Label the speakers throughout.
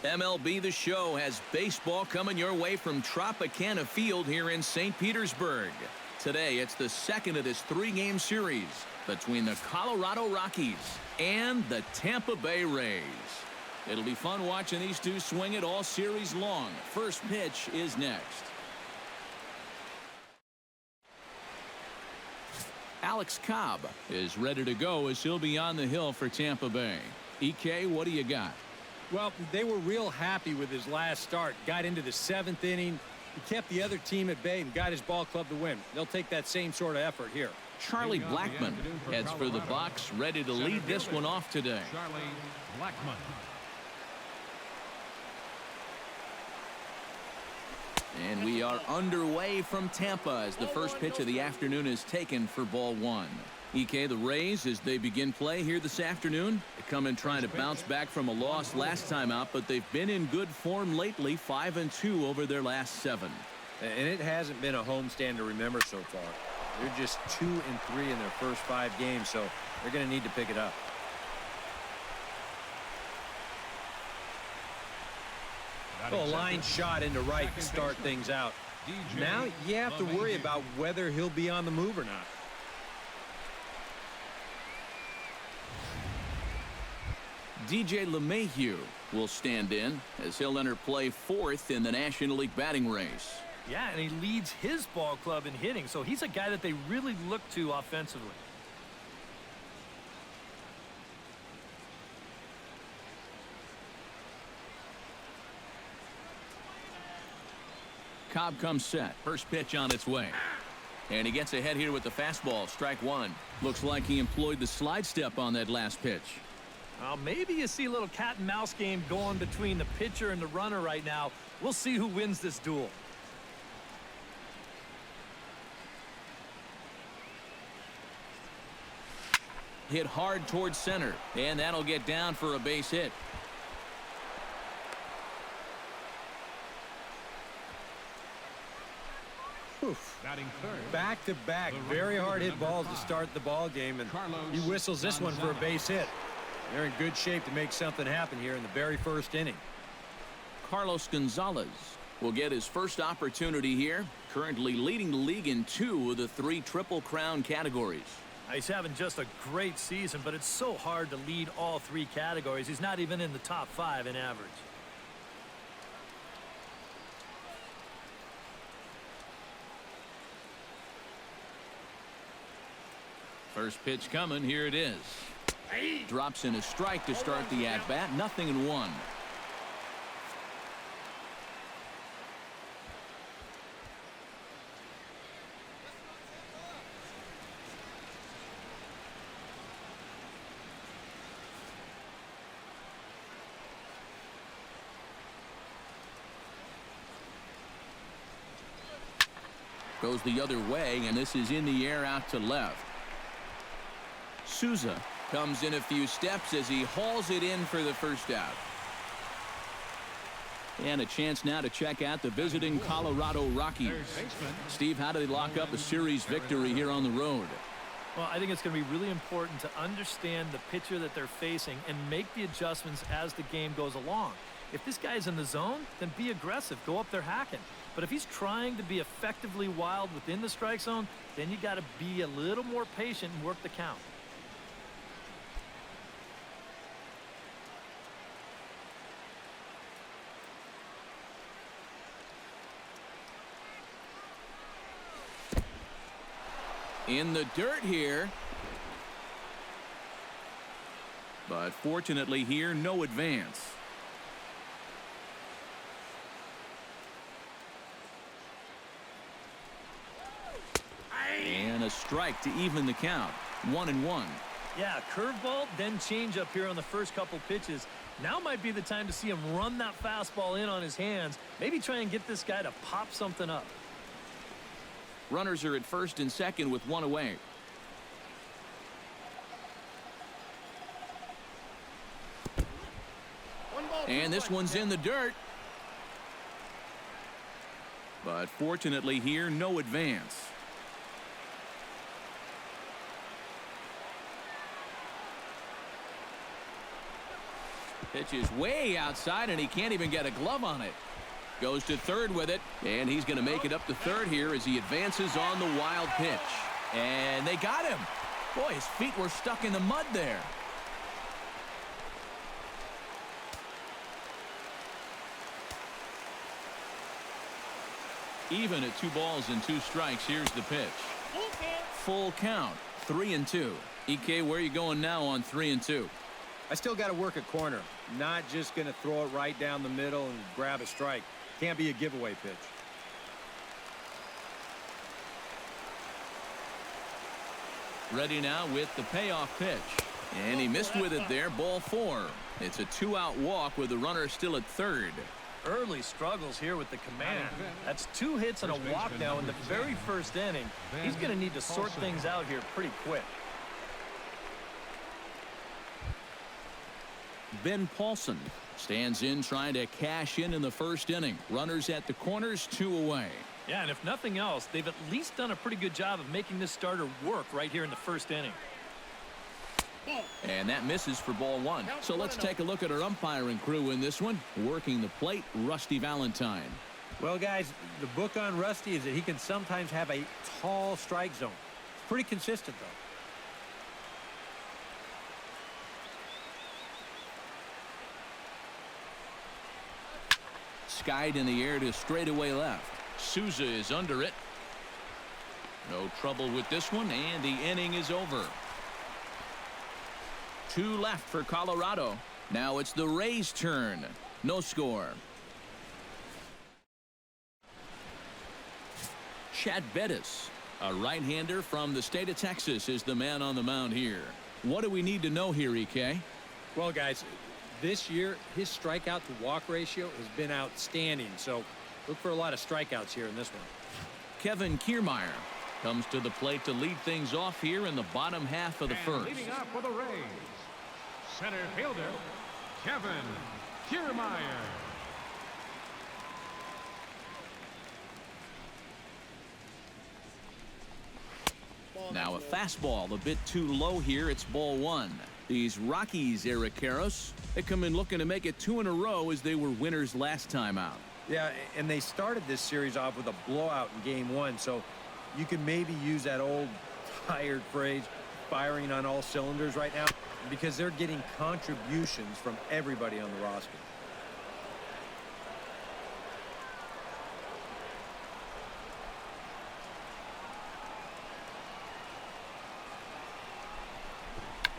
Speaker 1: MLB The Show has baseball coming your way from Tropicana Field here in St. Petersburg. Today, it's the second of this three-game series between the Colorado Rockies and the Tampa Bay Rays. It'll be fun watching these two swing it all series long. First pitch is next. Alex Cobb is ready to go as he'll be on the hill for Tampa Bay. EK, what do you got?
Speaker 2: Well, they were real happy with his last start. Got into the 7th inning. He kept the other team at bay and got his ball club to win. They'll take that same sort of effort here.
Speaker 1: Charlie Blackmon heads for the box, ready to lead this one off today.
Speaker 3: Charlie Blackmon.
Speaker 1: And we are underway from Tampa as the first pitch of the afternoon is taken for ball one. EK, the Rays, as they begin play here this afternoon, they come in trying to bounce back from a loss last time out, but they've been in good form lately, 5-2 over their last 7.
Speaker 2: And it hasn't been a homestand to remember so far. They're just 2-3 in their first 5 games, so they're going to need to pick it up. A line shot into right to start things out. Now you have to worry about whether he'll be on the move or not.
Speaker 1: DJ LeMahieu will stand in as he'll enter play 4th in the National League batting race.
Speaker 4: Yeah, and he leads his ball club in hitting, so he's a guy that they really look to offensively.
Speaker 1: Cobb comes set. First pitch on its way. And he gets ahead here with the fastball. Strike one. Looks like he employed the slide step on that last pitch.
Speaker 4: Maybe you see a little cat and mouse game going between the pitcher and the runner right now. We'll see who wins this duel.
Speaker 1: Hit hard towards center, and that'll get down for a base hit.
Speaker 2: Back-to-back, very hard hit balls to start the ball game, and he whistles this one for a base hit. They're in good shape to make something happen here in the very first inning.
Speaker 1: Carlos Gonzalez will get his first opportunity here, currently leading the league in 2 of the 3 Triple Crown categories.
Speaker 4: He's having just a great season, but it's so hard to lead all 3 categories. He's not even in the top 5 in average.
Speaker 1: First pitch coming. Here it is. Drops in a strike to start the at-bat. 0-1. Goes the other way, and this is in the air out to left. Souza comes in a few steps as he hauls it in for the first out. And a chance now to check out the visiting Colorado Rockies. Steve, how do they lock up a series victory here on the road?
Speaker 4: Well, I think it's going to be really important to understand the pitcher that they're facing and make the adjustments as the game goes along. If this guy's in the zone, then be aggressive. Go up there hacking. But if he's trying to be effectively wild within the strike zone, then you got to be a little more patient and work the count.
Speaker 1: In the dirt here. But fortunately here, no advance. And a strike to even the count. 1-1.
Speaker 4: Yeah, curveball, then change up here on the first couple pitches. Now might be the time to see him run that fastball in on his hands. Maybe try and get this guy to pop something up.
Speaker 1: Runners are at first and second with 1 away. And this one's in the dirt. But fortunately here, no advance. Pitch is way outside, and he can't even get a glove on it. Goes to third with it, and he's going to make it up to third here as he advances on the wild pitch. And they got him. Boy, his feet were stuck in the mud there. Even at 2 balls and 2 strikes, here's the pitch. Full count, 3-2. EK, where are you going now on 3-2?
Speaker 2: I still got to work a corner. Not just going to throw it right down the middle and grab a strike. Can't be a giveaway pitch.
Speaker 1: Ready now with the payoff pitch. And he missed with it there, ball 4. It's a 2-out walk with the runner still at third.
Speaker 4: Early struggles here with the command. That's 2 hits and a walk now in the very first inning. He's going to need to sort things out here pretty quick.
Speaker 1: Ben Paulson stands in trying to cash in the first inning. Runners at the corners, 2 away.
Speaker 4: Yeah, and if nothing else, they've at least done a pretty good job of making this starter work right here in the first inning.
Speaker 1: And that misses for ball 1. So let's take a look at our umpiring crew in this one. Working the plate, Rusty Valentine.
Speaker 2: Well, guys, the book on Rusty is that he can sometimes have a tall strike zone. It's pretty consistent, though.
Speaker 1: Skied in the air to straightaway left. Souza is under it. No trouble with this one, and the inning is over. 2 left for Colorado. Now it's the Rays' turn. No score. Chad Bettis, a right-hander from the state of Texas, is the man on the mound here. What do we need to know here, EK?
Speaker 2: Well, guys, this year his strikeout to walk ratio has been outstanding, so look for a lot of strikeouts here in this one.
Speaker 1: Kevin Kiermaier comes to the plate to lead things off here in the bottom half of the first.
Speaker 3: Leading up for the Rays, center fielder Kevin Kiermaier.
Speaker 1: Now a fastball a bit too low here. It's ball 1. These Rockies, Eric Karros, they come in looking to make it 2 in a row as they were winners last time out.
Speaker 2: Yeah, and they started this series off with a blowout in game 1, so you can maybe use that old tired phrase, firing on all cylinders right now, because they're getting contributions from everybody on the roster.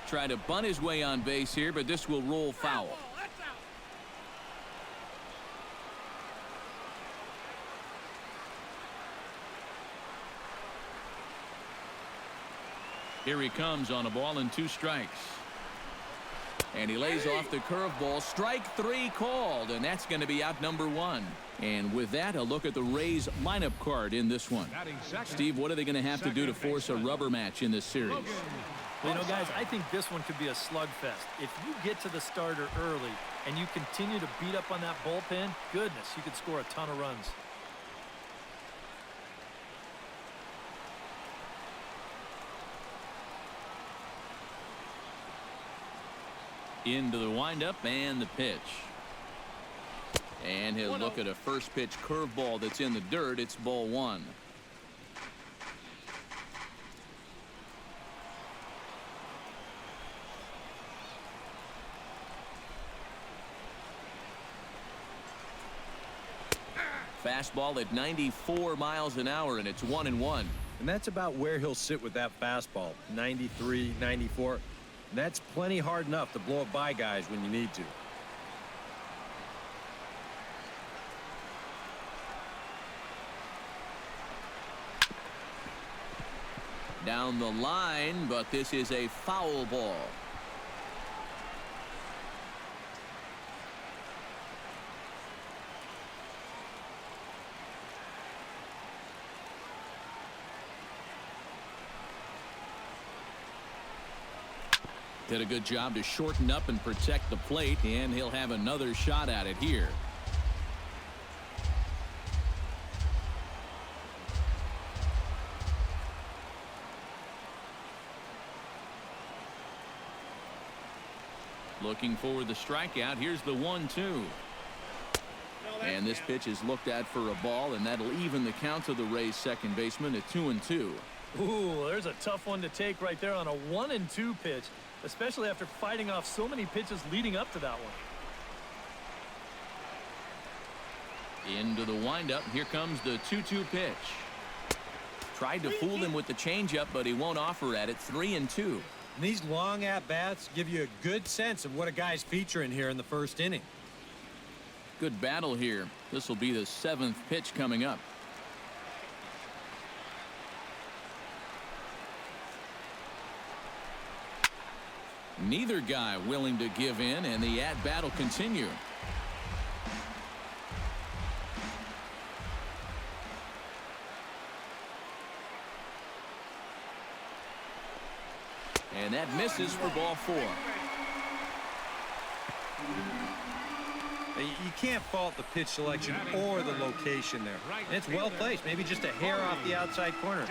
Speaker 1: Try to bunt his way on base here, but this will roll foul. Here he comes on a ball and 2 strikes. And he lays off the curveball. Strike 3 called, and that's going to be out number 1. And with that, a look at the Rays lineup card in this one. Steve, what are they going to have to do to force a rubber match in this series?
Speaker 4: Well, you know, guys, I think this one could be a slugfest. If you get to the starter early and you continue to beat up on that bullpen, goodness, you could score a ton of runs.
Speaker 1: Into the windup and the pitch. And he'll look at a first pitch curveball that's in the dirt. It's ball 1. Fastball at 94 miles an hour, and it's 1-1.
Speaker 2: And that's about where he'll sit with that fastball, 93, 94. That's plenty hard enough to blow it by guys when you need to.
Speaker 1: Down the line, but this is a foul ball. Did a good job to shorten up and protect the plate, and he'll have another shot at it here. Looking for the strikeout. Here's the 1-2. And this pitch is looked at for a ball, and that'll even the count to the Rays second baseman at 2-2.
Speaker 4: Ooh, there's a tough one to take right there on a 1-2 pitch, especially after fighting off so many pitches leading up to that one.
Speaker 1: Into the windup. Here comes the 2-2 pitch. Tried to fool him with the changeup, but he won't offer at it. 3-2.
Speaker 2: These long at-bats give you a good sense of what a guy's featuring here in the first inning.
Speaker 1: Good battle here. This will be the 7th pitch coming up. Neither guy willing to give in, and the at-bat will continue. And that misses for ball 4.
Speaker 2: You can't fault the pitch selection or the location there. And it's well placed, maybe just a hair off the outside corner.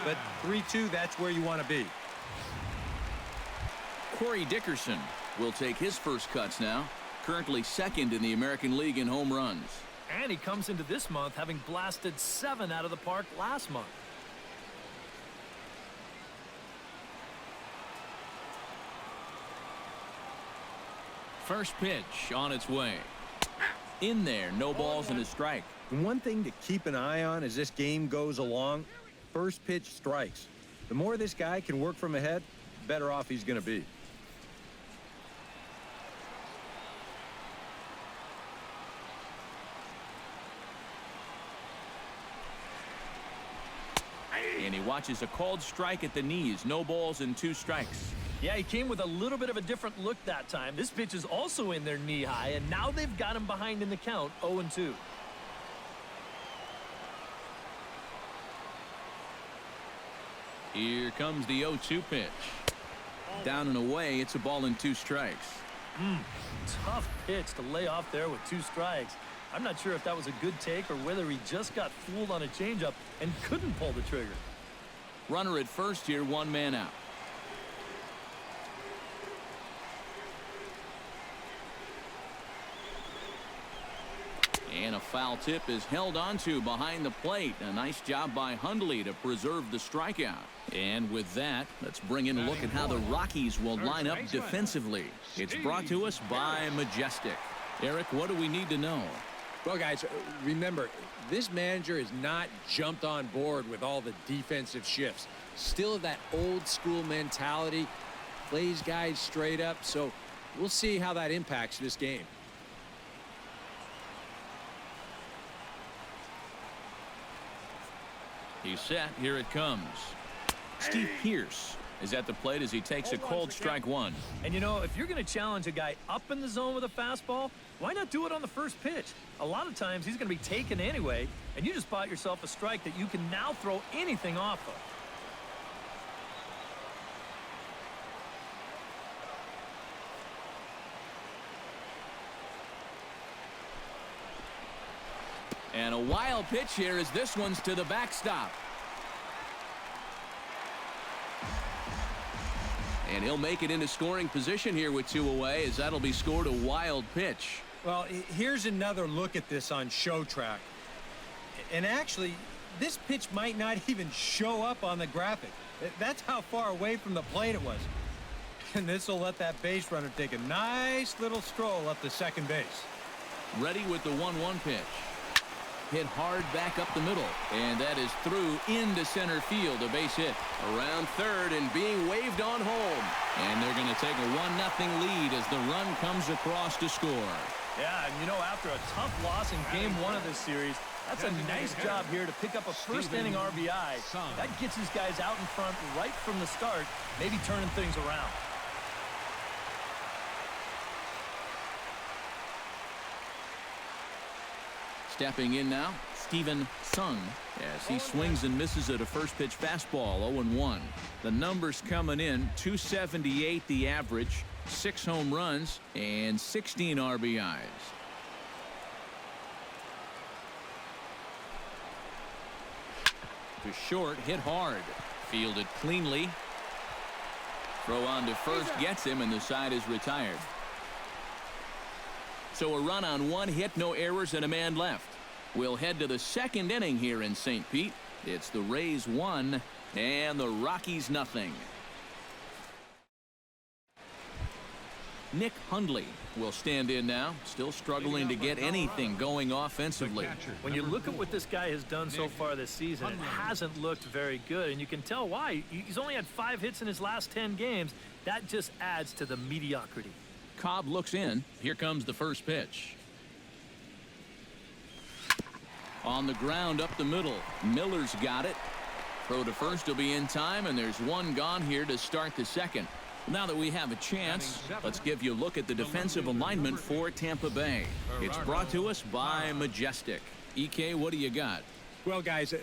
Speaker 2: But 3-2, that's where you want to be.
Speaker 1: Corey Dickerson will take his first cuts now. Currently second in the American League in home runs.
Speaker 4: And he comes into this month having blasted 7 out of the park last month.
Speaker 1: First pitch on its way. In there, no balls and a strike.
Speaker 2: And one thing to keep an eye on as this game goes along, first pitch strikes. The more this guy can work from ahead, the better off he's going to be.
Speaker 1: And he watches a called strike at the knees. No balls and 2 strikes.
Speaker 4: Yeah, he came with a little bit of a different look that time. This pitch is also in there knee high, and now they've got him behind in the count, 0-2.
Speaker 1: Here comes the 0-2 pitch. Down and away, it's a ball and 2 strikes.
Speaker 4: Tough pitch to lay off there with 2 strikes. I'm not sure if that was a good take or whether he just got fooled on a changeup and couldn't pull the trigger.
Speaker 1: Runner at first here, 1 man out. And a foul tip is held onto behind the plate. A nice job by Hundley to preserve the strikeout. And with that, let's bring in a look at how the Rockies will line up defensively. It's brought to us by Majestic. Eric, what do we need to know?
Speaker 2: Well, guys, remember, this manager has not jumped on board with all the defensive shifts. Still that old school mentality, plays guys straight up. So we'll see how that impacts this game.
Speaker 1: He's set. Here it comes. Steve Pearce is at the plate as he takes a cold strike 1.
Speaker 4: And you know, if you're going to challenge a guy up in the zone with a fastball, why not do it on the first pitch? A lot of times he's going to be taken anyway, and you just bought yourself a strike that you can now throw anything off of.
Speaker 1: And a wild pitch here as this one's to the backstop. And he'll make it into scoring position here with 2 away, as that'll be scored a wild pitch.
Speaker 2: Well, here's another look at this on show track. And actually, this pitch might not even show up on the graphic. That's how far away from the plate it was. And this will let that base runner take a nice little stroll up to second base.
Speaker 1: Ready with the 1-1 pitch. Hit hard back up the middle, and that is through into center field. A base hit around third and being waved on home. And they're going to take a 1-0 lead as the run comes across to score.
Speaker 4: Yeah, and you know, after a tough loss in game 1 of this series, that's a nice job here to pick up a first inning RBI. That gets these guys out in front right from the start, maybe turning things around.
Speaker 1: Stepping in now, Steven Sung, as he swings and misses at a first pitch fastball, 0-1. The numbers coming in, 278 the average, 6 home runs, and 16 RBIs. To short, hit hard. Fielded cleanly. Throw on to first gets him, and the side is retired. So a run on 1 hit, no errors, and a man left. We'll head to the 2nd inning here in St. Pete. It's the Rays 1 and the Rockies nothing. Nick Hundley will stand in now, still struggling to get anything going offensively.
Speaker 4: When you look at what this guy has done so far this season, it hasn't looked very good, and you can tell why. He's only had 5 hits in his last 10 games. That just adds to the mediocrity.
Speaker 1: Cobb looks in. Here comes the first pitch. On the ground up the middle. Miller's got it. Throw to first will be in time, and there's 1 gone here to start the 2nd. Now that we have a chance, let's give you a look at the defensive alignment for Tampa Bay. It's brought to us by Majestic. EK, what do you got?
Speaker 2: Well, guys,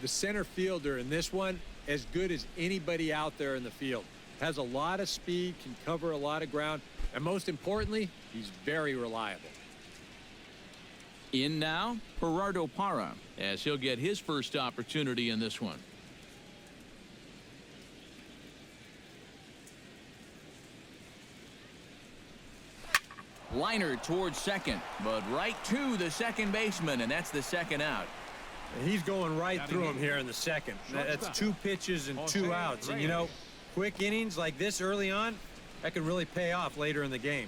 Speaker 2: the center fielder in this one, as good as anybody out there in the field. Has a lot of speed, can cover a lot of ground, and most importantly, he's very reliable.
Speaker 1: In now, Gerardo Parra, as he'll get his first opportunity in this one. Liner towards second, but right to the second baseman, and that's the 2nd out.
Speaker 2: And he's going right through him here in the 2nd. That's 2 pitches and 2 outs. And, you know, quick innings like this early on, that can really pay off later in the game.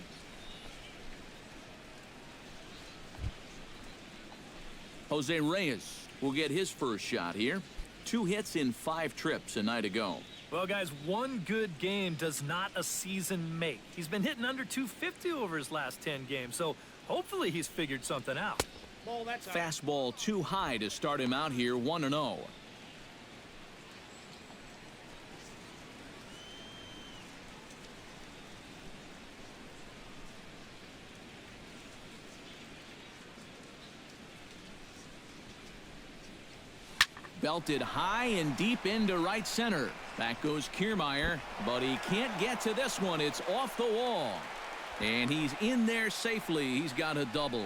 Speaker 1: Jose Reyes will get his first shot here. 2 hits in 5 trips a night ago.
Speaker 4: Well, guys, 1 good game does not a season make. He's been hitting under 250 over his last 10 games, so hopefully he's figured something out.
Speaker 1: Fastball too high to start him out here, 1-0. Belted high and deep into right center. Back goes Kiermaier, but he can't get to this one. It's off the wall. And he's in there safely. He's got a double.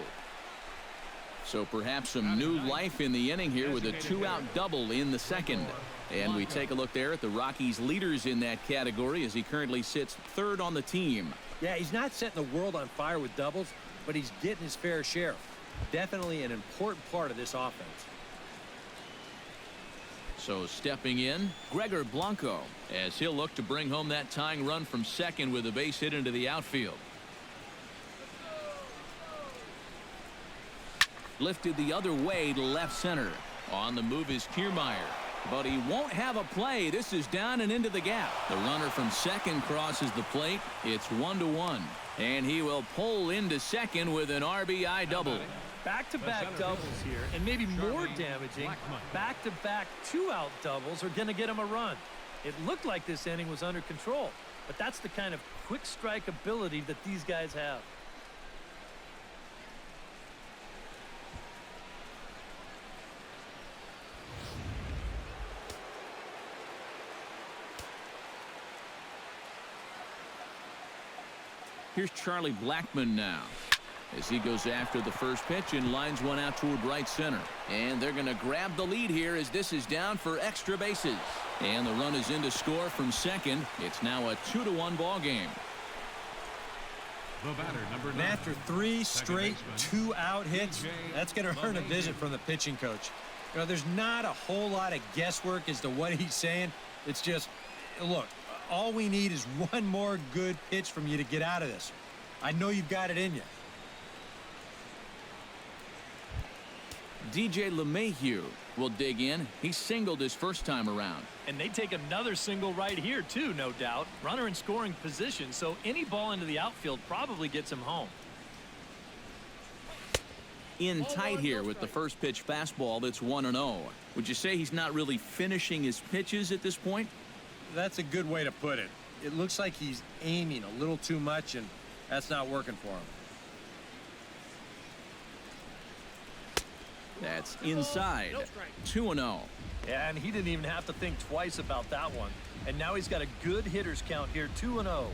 Speaker 1: So perhaps some new life in the inning here with a 2-out double in the 2nd. And we take a look there at the Rockies leaders in that category as he currently sits 3rd on the team.
Speaker 2: Yeah, he's not setting the world on fire with doubles, but he's getting his fair share. Definitely an important part of this offense.
Speaker 1: So stepping in, Gregor Blanco, as he'll look to bring home that tying run from second with a base hit into the outfield. Lifted the other way to left center. On the move is Kiermaier, but he won't have a play. This is down and into the gap. The runner from second crosses the plate. It's 1-1, and he will pull into second with an RBI double.
Speaker 4: Back-to-back doubles here, and maybe more damaging, back-to-back 2-out doubles are going to get him a run. It looked like this inning was under control, but that's the kind of quick strike ability that these guys have.
Speaker 1: Here's Charlie Blackmon now, as he goes after the first pitch and lines one out toward right center. And they're going to grab the lead here as this is down for extra bases. And the run is in to score from second. It's now a 2-1 ball game.
Speaker 3: The batter, number 9.
Speaker 2: And after 3 straight 2-out hits, that's going to earn a visit from the pitching coach. You know, there's not a whole lot of guesswork as to what he's saying. It's just, look, all we need is one more good pitch from you to get out of this. I know you've got it in you.
Speaker 1: DJ LeMahieu will dig in. He singled his first time around.
Speaker 4: And they take another single right here, too, no doubt. Runner in scoring position, so any ball into the outfield probably gets him home.
Speaker 1: In tight here with the first pitch fastball that's 1-0. Would you say he's not really finishing his pitches at this point?
Speaker 2: That's a good way to put it. It looks like he's aiming a little too much, and that's not working for him.
Speaker 1: That's inside. 2-0.
Speaker 4: Yeah, and he didn't even have to think twice about that one. And now he's got a good hitters count here, 2-0.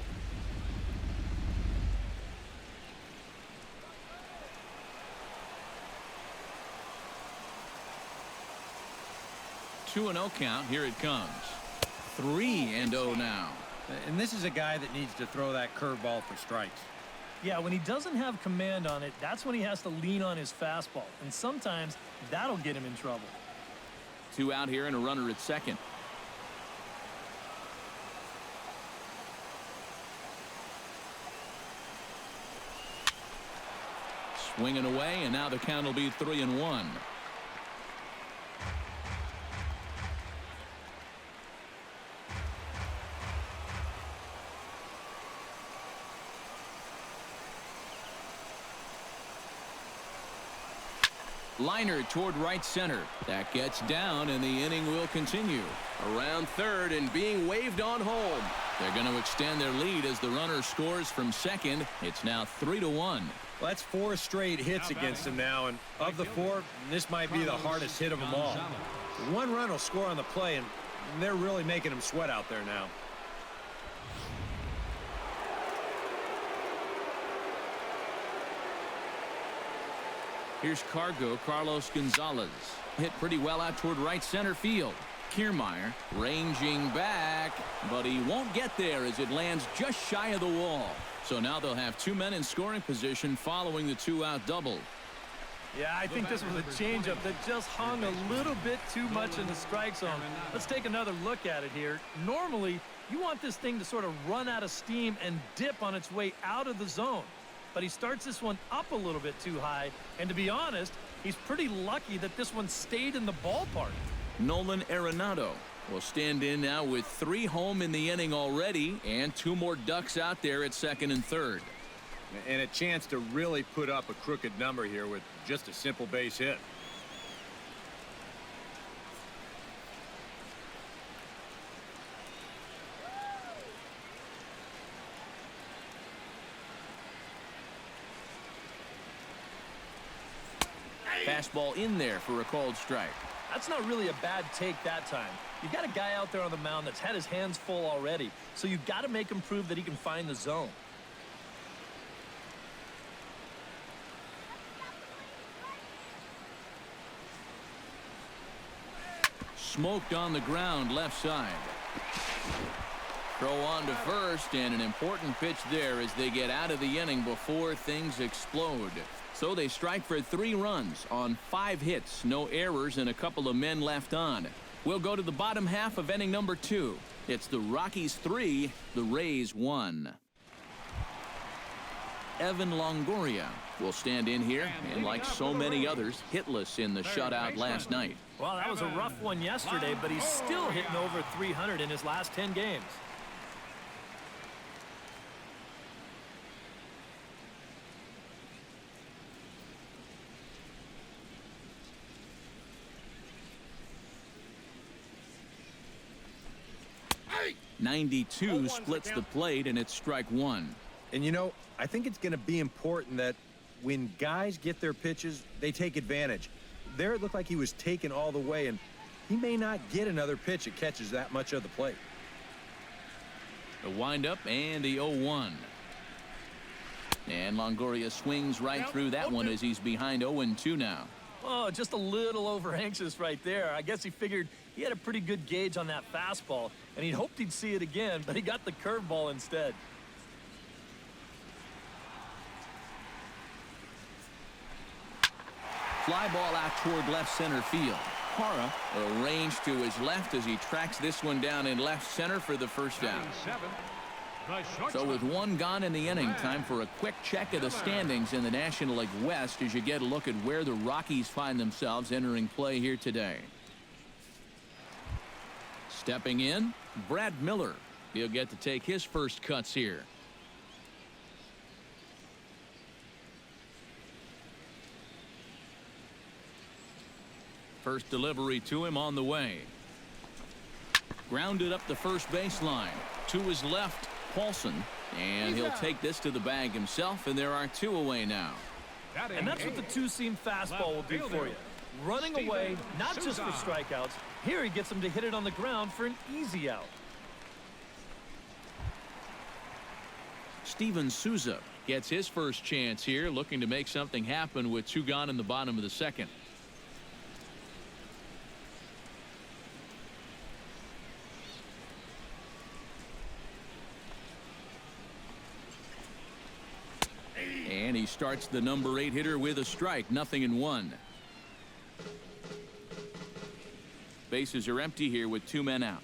Speaker 1: Two 2-0 count. Here it comes. 3-0 now.
Speaker 2: And this is a guy that needs to throw that curveball for strikes.
Speaker 4: Yeah, when he doesn't have command on it, that's when he has to lean on his fastball. And sometimes that'll get him in trouble.
Speaker 1: 2 out here and a runner at second. Swinging away, and now the count will be 3-1. Liner toward right center. That gets down, and the inning will continue. Around third and being waved on home. They're going to extend their lead as the runner scores from second. It's now 3-1.
Speaker 2: Well, that's 4 straight hits against him now, and of the 4, this might be the hardest hit of them all. 1 run will score on the play, and they're really making him sweat out there now.
Speaker 1: Here's Carlos Gonzalez. Hit pretty well out toward right center field. Kiermaier ranging back, but he won't get there as it lands just shy of the wall. So now they'll have 2 men in scoring position following the 2-out double.
Speaker 4: Yeah, I think this was a changeup that just hung a little bit too much in the strike zone. Let's take another look at it here. Normally, you want this thing to sort of run out of steam and dip on its way out of the zone. But he starts this one up a little bit too high, and to be honest, he's pretty lucky that this one stayed in the ballpark.
Speaker 1: Nolan Arenado will stand in now with 3 home in the inning already, and 2 more ducks out there at second and third.
Speaker 2: And a chance to really put up a crooked number here with just a simple base hit.
Speaker 1: Fastball in there for a called strike.
Speaker 4: That's not really a bad take that time. You've got a guy out there on the mound that's had his hands full already, so you've got to make him prove that he can find the zone.
Speaker 1: Smoked on the ground left side. Throw on to first, and an important pitch there as they get out of the inning before things explode. So they strike for 3 runs on 5 hits, no errors, and a couple of men left on. We'll go to the bottom half of inning number 2. It's the Rockies 3, the Rays 1. Evan Longoria will stand in here, and like so many others, hitless in the shutout last night.
Speaker 4: Well, that was a rough one yesterday, but he's still hitting over 300 in his last 10 games.
Speaker 1: .92 splits the plate, and it's strike 1.
Speaker 2: And you know, I think it's going to be important that when guys get their pitches, they take advantage. There it looked like he was taken all the way, and he may not get another pitch that catches that much of the plate.
Speaker 1: The windup and the 0-1. And Longoria swings right through that one as he's behind 0-2 now.
Speaker 4: Oh, just a little over anxious right there. I guess he figured he had a pretty good gauge on that fastball, and he hoped he'd see it again, but he got the curveball instead.
Speaker 1: Fly ball out toward left center field. Hara arranged to his left as he tracks this one down in left center for the first down. So with 1 gone in the inning, time for a quick check of the standings in the National League West as you get a look at where the Rockies find themselves entering play here today. Stepping in, Brad Miller. He'll get to take his first cuts here. First delivery to him on the way. Grounded up the first baseline. To his left, Paulson. And he'll take this to the bag himself, and there are 2 away now.
Speaker 4: And that's what the 2-seam fastball will do for you. Running away, not just for strikeouts. Here he gets him to hit it on the ground for an easy out.
Speaker 1: Steven Souza gets his first chance here, looking to make something happen with 2 gone in the bottom of the second. starts the number 8 hitter with a strike, 0-1. Bases are empty here with 2 men out.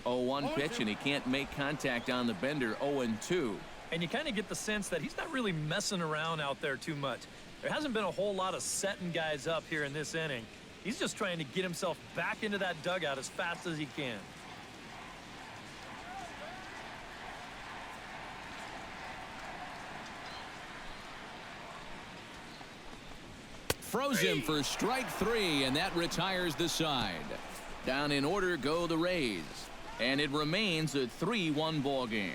Speaker 1: Oh, 1 pitch, and he can't make contact on the bender. 0-2.
Speaker 4: And you kind of get the sense that he's not really messing around out there too much. There hasn't been a whole lot of setting guys up here in this inning. He's just trying to get himself back into that dugout as fast as he can.
Speaker 1: Froze him for strike 3, and that retires the side. Down in order go the Rays, and it remains a 3-1 ball game.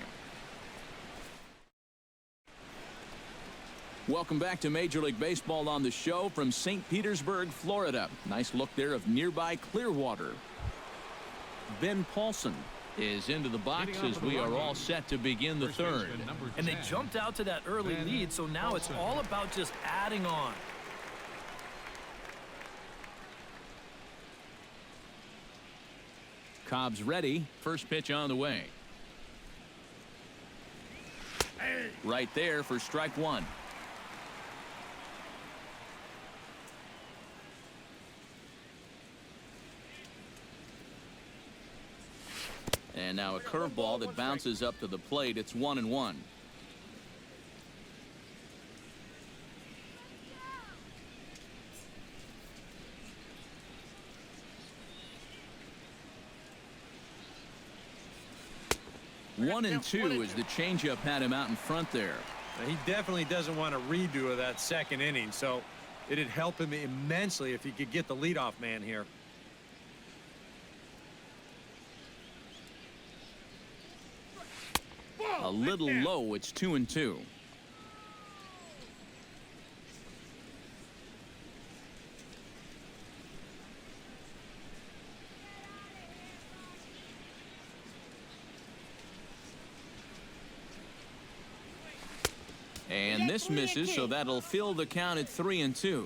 Speaker 1: Welcome back to Major League Baseball on the show from St. Petersburg, Florida. Nice look there of nearby Clearwater. Ben Paulson is into the box as we are all set to begin the 3rd.
Speaker 4: And they jumped out to that early lead, so now it's all about just adding on.
Speaker 1: Cobb's ready. First pitch on the way. Right there for strike 1. And now a curveball that bounces up to the plate. It's 1-1. One and two as the changeup had him out in front there.
Speaker 2: Now, he definitely doesn't want a redo of that 2nd inning, so it'd help him immensely if he could get the leadoff man here.
Speaker 1: A little low. It's 2-2. And this misses, so that'll fill the count at 3-2.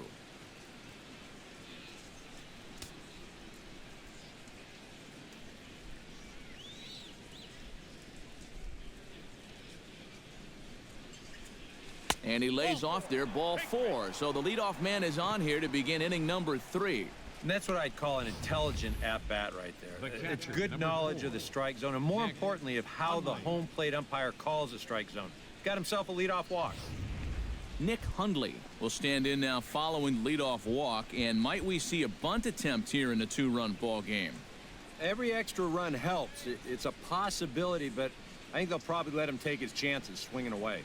Speaker 1: And he lays off there, ball 4. So the leadoff man is on here to begin inning number 3.
Speaker 2: And that's what I'd call an intelligent at-bat right there. It's good knowledge of the strike zone, and more importantly, of how the home plate umpire calls the strike zone. Got himself a leadoff walk.
Speaker 1: Nick Hundley will stand in now following the leadoff walk. And might we see a bunt attempt here in a 2-run ball game?
Speaker 2: Every extra run helps. It's a possibility, but I think they'll probably let him take his chances swinging away.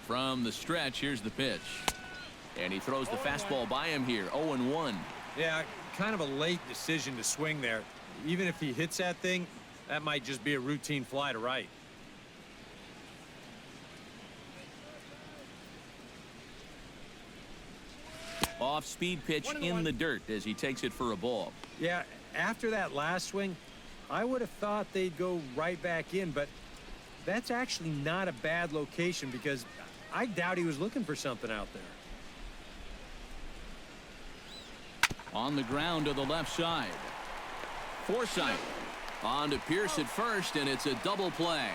Speaker 1: From the stretch, here's the pitch. And he throws the fastball by him here. 0-1.
Speaker 2: Yeah, kind of a late decision to swing there. Even if he hits that thing, that might just be a routine fly to right.
Speaker 1: Off-speed pitch in the dirt as he takes it for a ball.
Speaker 2: Yeah, after that last swing, I would have thought they'd go right back in, but that's actually not a bad location because I doubt he was looking for something out there.
Speaker 1: On the ground to the left side. Forsythe on to Pierce at first, and it's a double play.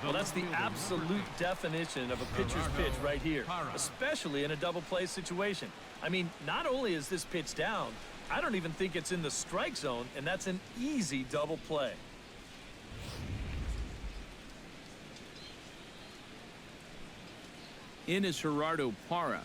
Speaker 4: Well, that's the absolute definition of a pitcher's pitch right here, especially in a double play situation. I mean, not only is this pitch down, I don't even think it's in the strike zone, and that's an easy double play.
Speaker 1: In is Gerardo Parra.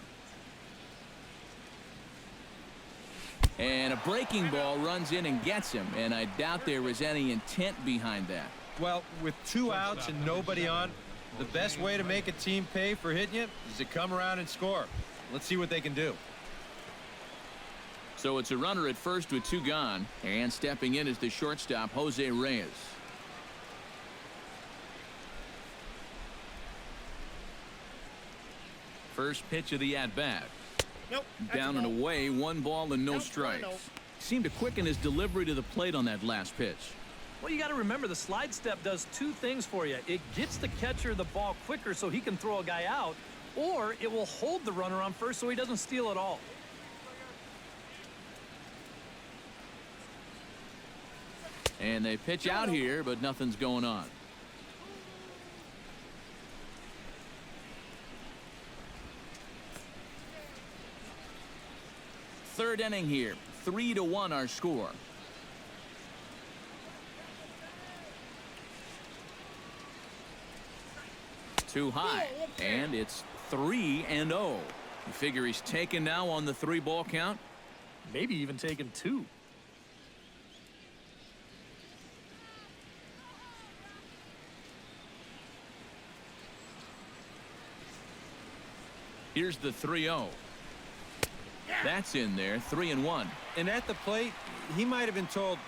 Speaker 1: And a breaking ball runs in and gets him, and I doubt there was any intent behind that.
Speaker 2: Well, with 2 outs and nobody on, the best way to make a team pay for hitting you is to come around and score. Let's see what they can do.
Speaker 1: So it's a runner at first with 2 gone, and stepping in is the shortstop, Jose Reyes. First pitch of the at-bat.
Speaker 5: Nope,
Speaker 1: Down and away, 1 ball and no strikes. Seemed to quicken his delivery to the plate on that last pitch.
Speaker 4: Well, you got to remember the slide step does two things for you. It gets the catcher the ball quicker so he can throw a guy out, or it will hold the runner on first so he doesn't steal it all.
Speaker 1: And they pitch out here, but nothing's going on. Third inning here. 3-1 our score. Too high, and it's 3-0. You figure he's taken now on the 3-ball count?
Speaker 4: Maybe even taking 2.
Speaker 1: Here's the 3-0. That's in there, 3-1.
Speaker 2: And at the plate, he might have been told,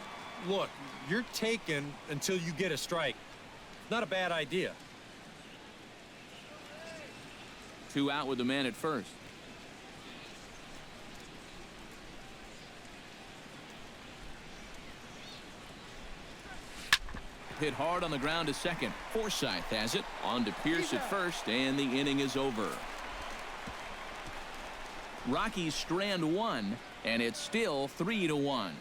Speaker 2: look, you're taken until you get a strike. Not a bad idea.
Speaker 1: 2 out with the man at first. Hit hard on the ground to second. Forsythe has it. On to Pierce at first, and the inning is over. Rockies strand 1, and it's still 3-1.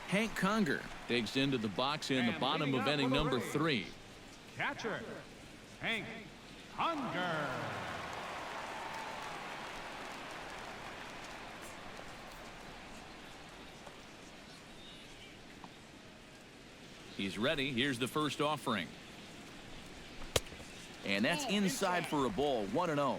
Speaker 1: Hank Conger digs into the box in the bottom of inning number 3.
Speaker 3: Catcher, Hank Conger.
Speaker 1: He's ready. Here's the first offering. And that's inside for a ball, 1-0.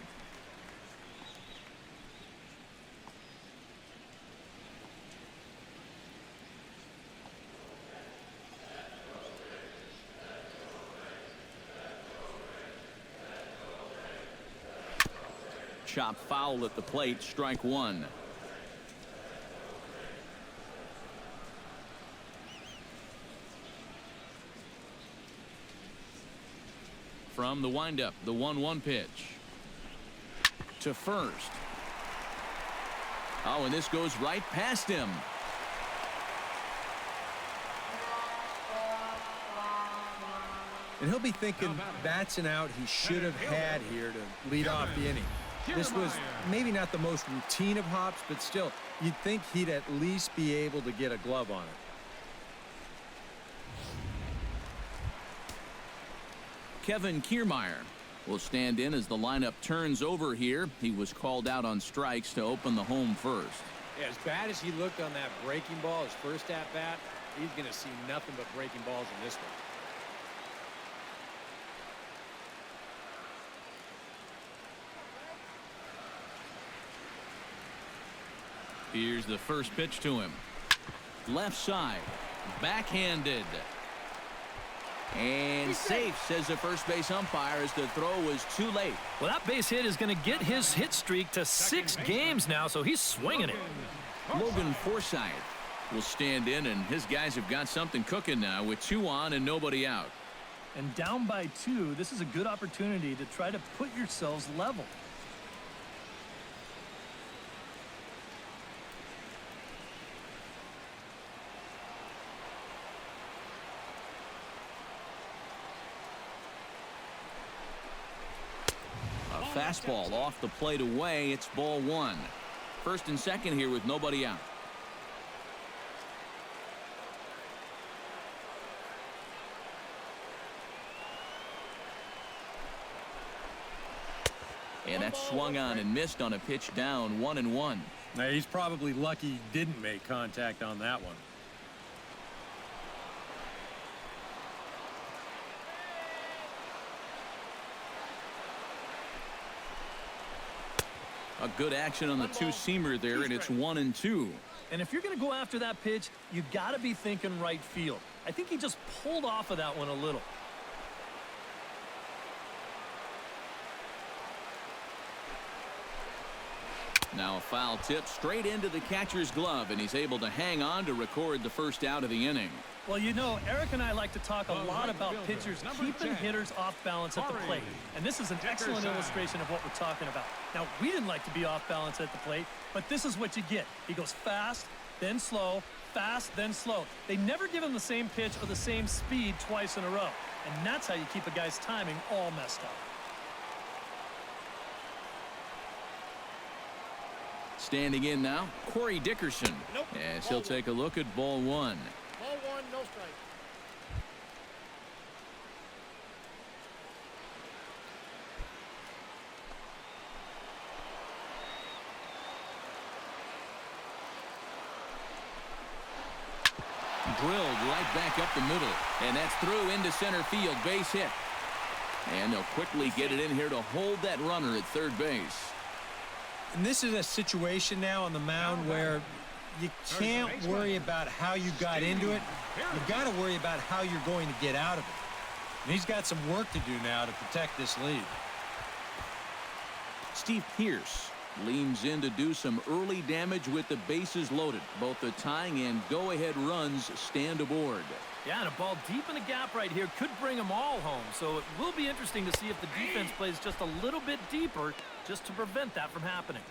Speaker 1: Chop foul at the plate, strike 1. From the windup, the 1-1 pitch. To first. Oh, and this goes right past him.
Speaker 2: And he'll be thinking that's an out he should have had here to lead off the inning. This was maybe not the most routine of hops, but still, you'd think he'd at least be able to get a glove on it.
Speaker 1: Kevin Kiermaier will stand in as the lineup turns over here. He was called out on strikes to open the home first.
Speaker 2: Yeah, as bad as he looked on that breaking ball, his first at-bat, he's going to see nothing but breaking balls in this one.
Speaker 1: Here's the first pitch to him. Left side. Backhanded. And safe, says the first base umpire, as the throw was too late.
Speaker 4: Well, that base hit is going to get his hit streak to 6 games now, so he's swinging it.
Speaker 1: Logan Forsythe will stand in, and his guys have got something cooking now with 2 on and nobody out.
Speaker 4: And down by 2, this is a good opportunity to try to put yourselves level.
Speaker 1: Fastball off the plate away. It's ball 1. First and second here with nobody out. And that's swung on and missed on a pitch down, 1-1.
Speaker 2: Now, he's probably lucky he didn't make contact on that one.
Speaker 1: A good action on the two-seamer there, and it's 1-2.
Speaker 4: And if you're going to go after that pitch, you got to be thinking right field. I think he just pulled off of that one a little.
Speaker 1: Now a foul tip straight into the catcher's glove, and he's able to hang on to record the first out of the inning.
Speaker 4: Well, you know, Eric and I like to talk a lot about pitchers keeping hitters off balance at the plate. And this is an excellent illustration of what we're talking about. Now, we didn't like to be off balance at the plate, but this is what you get. He goes fast, then slow, fast, then slow. They never give him the same pitch or the same speed twice in a row. And that's how you keep a guy's timing all messed up.
Speaker 1: Standing in now, Corey Dickerson.
Speaker 5: Nope.
Speaker 1: As he'll take a look at ball one.
Speaker 5: Ball one, no strike.
Speaker 1: Drilled right back up the middle. And that's through into center field. Base hit. And they'll quickly get it in here to hold that runner at third base.
Speaker 2: And this is a situation now on the mound where you can't worry about how you got into it. You've got to worry about how you're going to get out of it. And he's got some work to do now to protect this lead.
Speaker 1: Steve Pearce leans in to do some early damage with the bases loaded. Both the tying and go-ahead runs stand aboard.
Speaker 4: Yeah, and a ball deep in the gap right here could bring them all home. So it will be interesting to see if the defense plays just a little bit deeper just to prevent that from happening.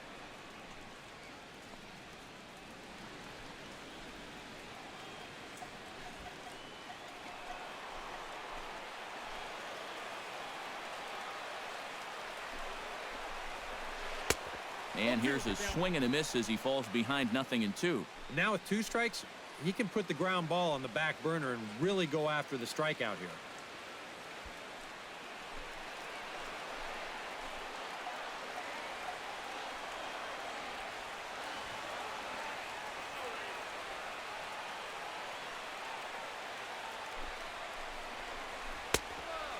Speaker 1: And here's a swing and a miss as he falls behind 0-2.
Speaker 2: Now with 2 strikes, he can put the ground ball on the back burner and really go after the strikeout here.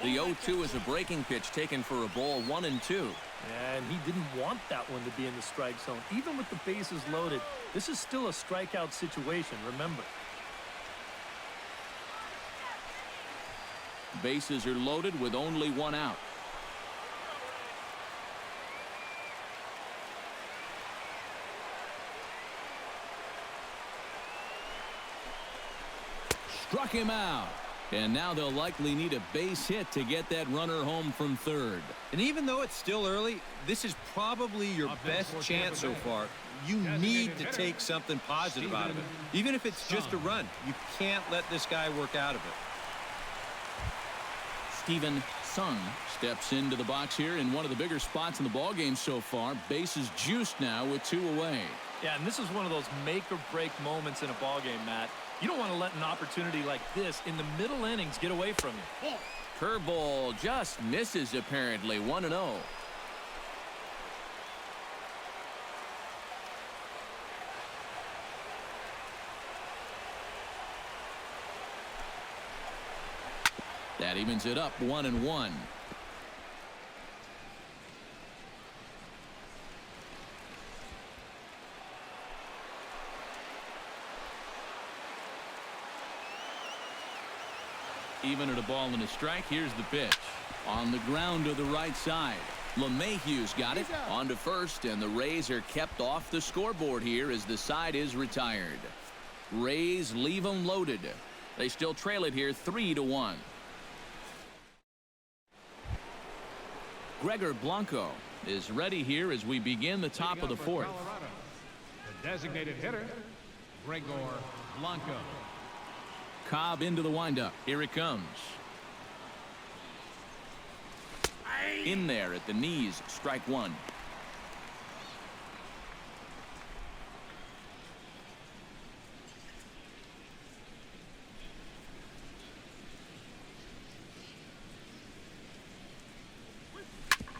Speaker 1: The 0-2 is a breaking pitch taken for a ball 1-2.
Speaker 4: And he didn't want that one to be in the strike zone. Even with the bases loaded, this is still a strikeout situation, remember.
Speaker 1: Bases are loaded with only 1 out. Struck him out. And now they'll likely need a base hit to get that runner home from third.
Speaker 2: And even though it's still early, this is probably your best chance so far. You need to take something positive out of it. Even if it's just a run, you can't let this guy work out of it.
Speaker 1: Steven Sung steps into the box here in one of the bigger spots in the ballgame so far. Bases juiced now with 2 away.
Speaker 4: Yeah, and this is one of those make-or-break moments in a ballgame, Matt. You don't want to let an opportunity like this in the middle innings get away from you.
Speaker 1: Curveball just misses apparently. 1-0. That evens it up 1-1. Even at a ball and a strike, here's the pitch. On the ground to the right side. LeMahieu's got it. On to first, and the Rays are kept off the scoreboard here as the side is retired. Rays leave them loaded. They still trail it here 3-1. Gregor Blanco is ready here as we begin the top of the 4th.
Speaker 3: Colorado, the designated hitter, Gregor Blanco.
Speaker 1: Cobb into the windup. Here it comes. In there at the knees. Strike 1.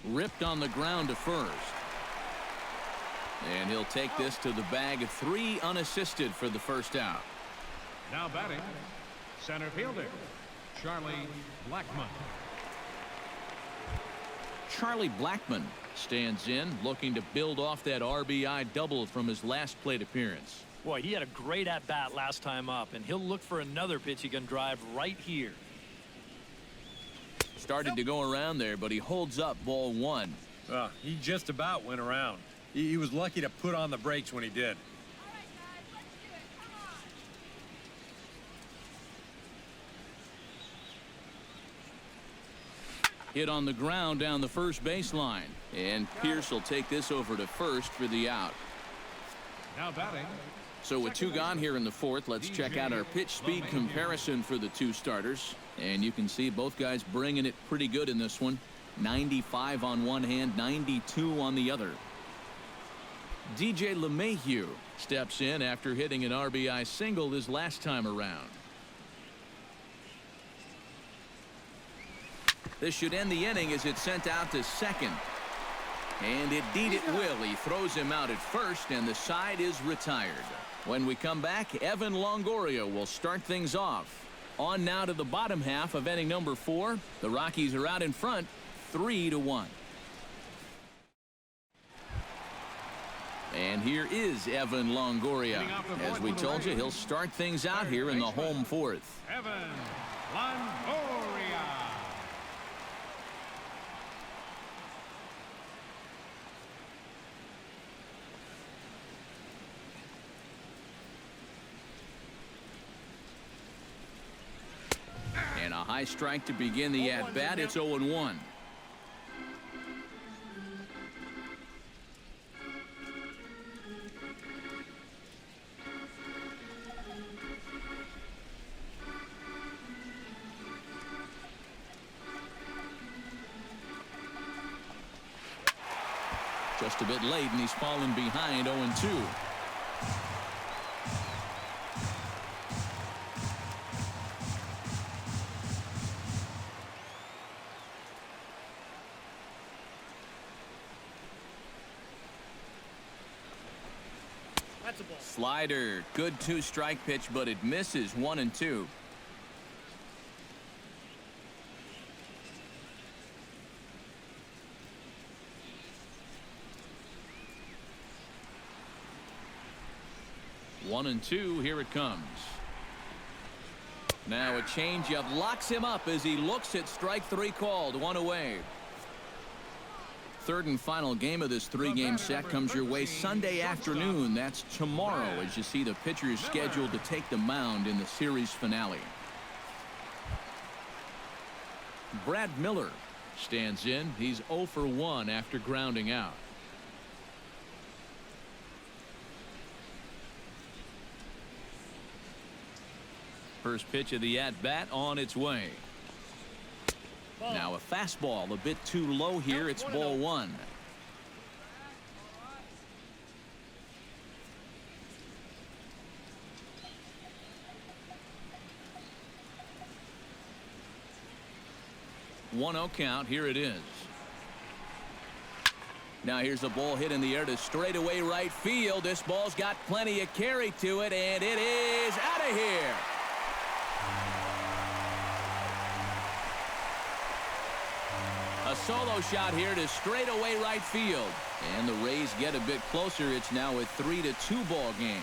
Speaker 1: Ripped on the ground to first. And he'll take this to the bag of 3 unassisted for the first out.
Speaker 3: Now batting, center fielder, Charlie Blackmon.
Speaker 1: Charlie Blackmon stands in, looking to build off that RBI double from his last plate appearance.
Speaker 4: Boy, he had a great at-bat last time up, and he'll look for another pitch he can drive right here.
Speaker 1: Started to go around there, but he holds up ball 1.
Speaker 2: He just about went around. He was lucky to put on the brakes when he did.
Speaker 1: Hit on the ground down the first baseline. And Pierce will take this over to first for the out.
Speaker 3: Now batting,
Speaker 1: So with 2 gone here in the 4th, let's check out our pitch speed comparison for the 2 starters. And you can see both guys bringing it pretty good in this one. 95 on one hand, 92 on the other. DJ LeMahieu steps in after hitting an RBI single his last time around. This should end the inning as it's sent out to second. And indeed it will. He throws him out at first, and the side is retired. When we come back, Evan Longoria will start things off. On now to the bottom half of inning number 4. The Rockies are out in front, 3-1. And here is Evan Longoria. As we told you, he'll start things out here in the home 4th.
Speaker 3: Evan Longoria.
Speaker 1: And a high strike to begin the at-bat. It's 0-1. Just a bit late, and he's fallen behind 0-2.
Speaker 4: That's a ball.
Speaker 1: Slider, good 2-strike pitch, but it misses. 1-2. One and two, here it comes. Now a changeup locks him up as he looks at strike 3 called. 1 away. Third and final game of this 3-game set comes your way Sunday afternoon. That's tomorrow as you see the pitchers scheduled to take the mound in the series finale. Brad Miller stands in. He's 0 for 1 after grounding out. First pitch of the at-bat on its way. Now a fastball a bit too low here. It's ball 1. One 0 count. Here it is. Now here's a ball hit in the air to straightaway right field. This ball's got plenty of carry to it, and it is out of here. A solo shot here to straightaway right field. And the Rays get a bit closer. It's now a 3-2 ball game.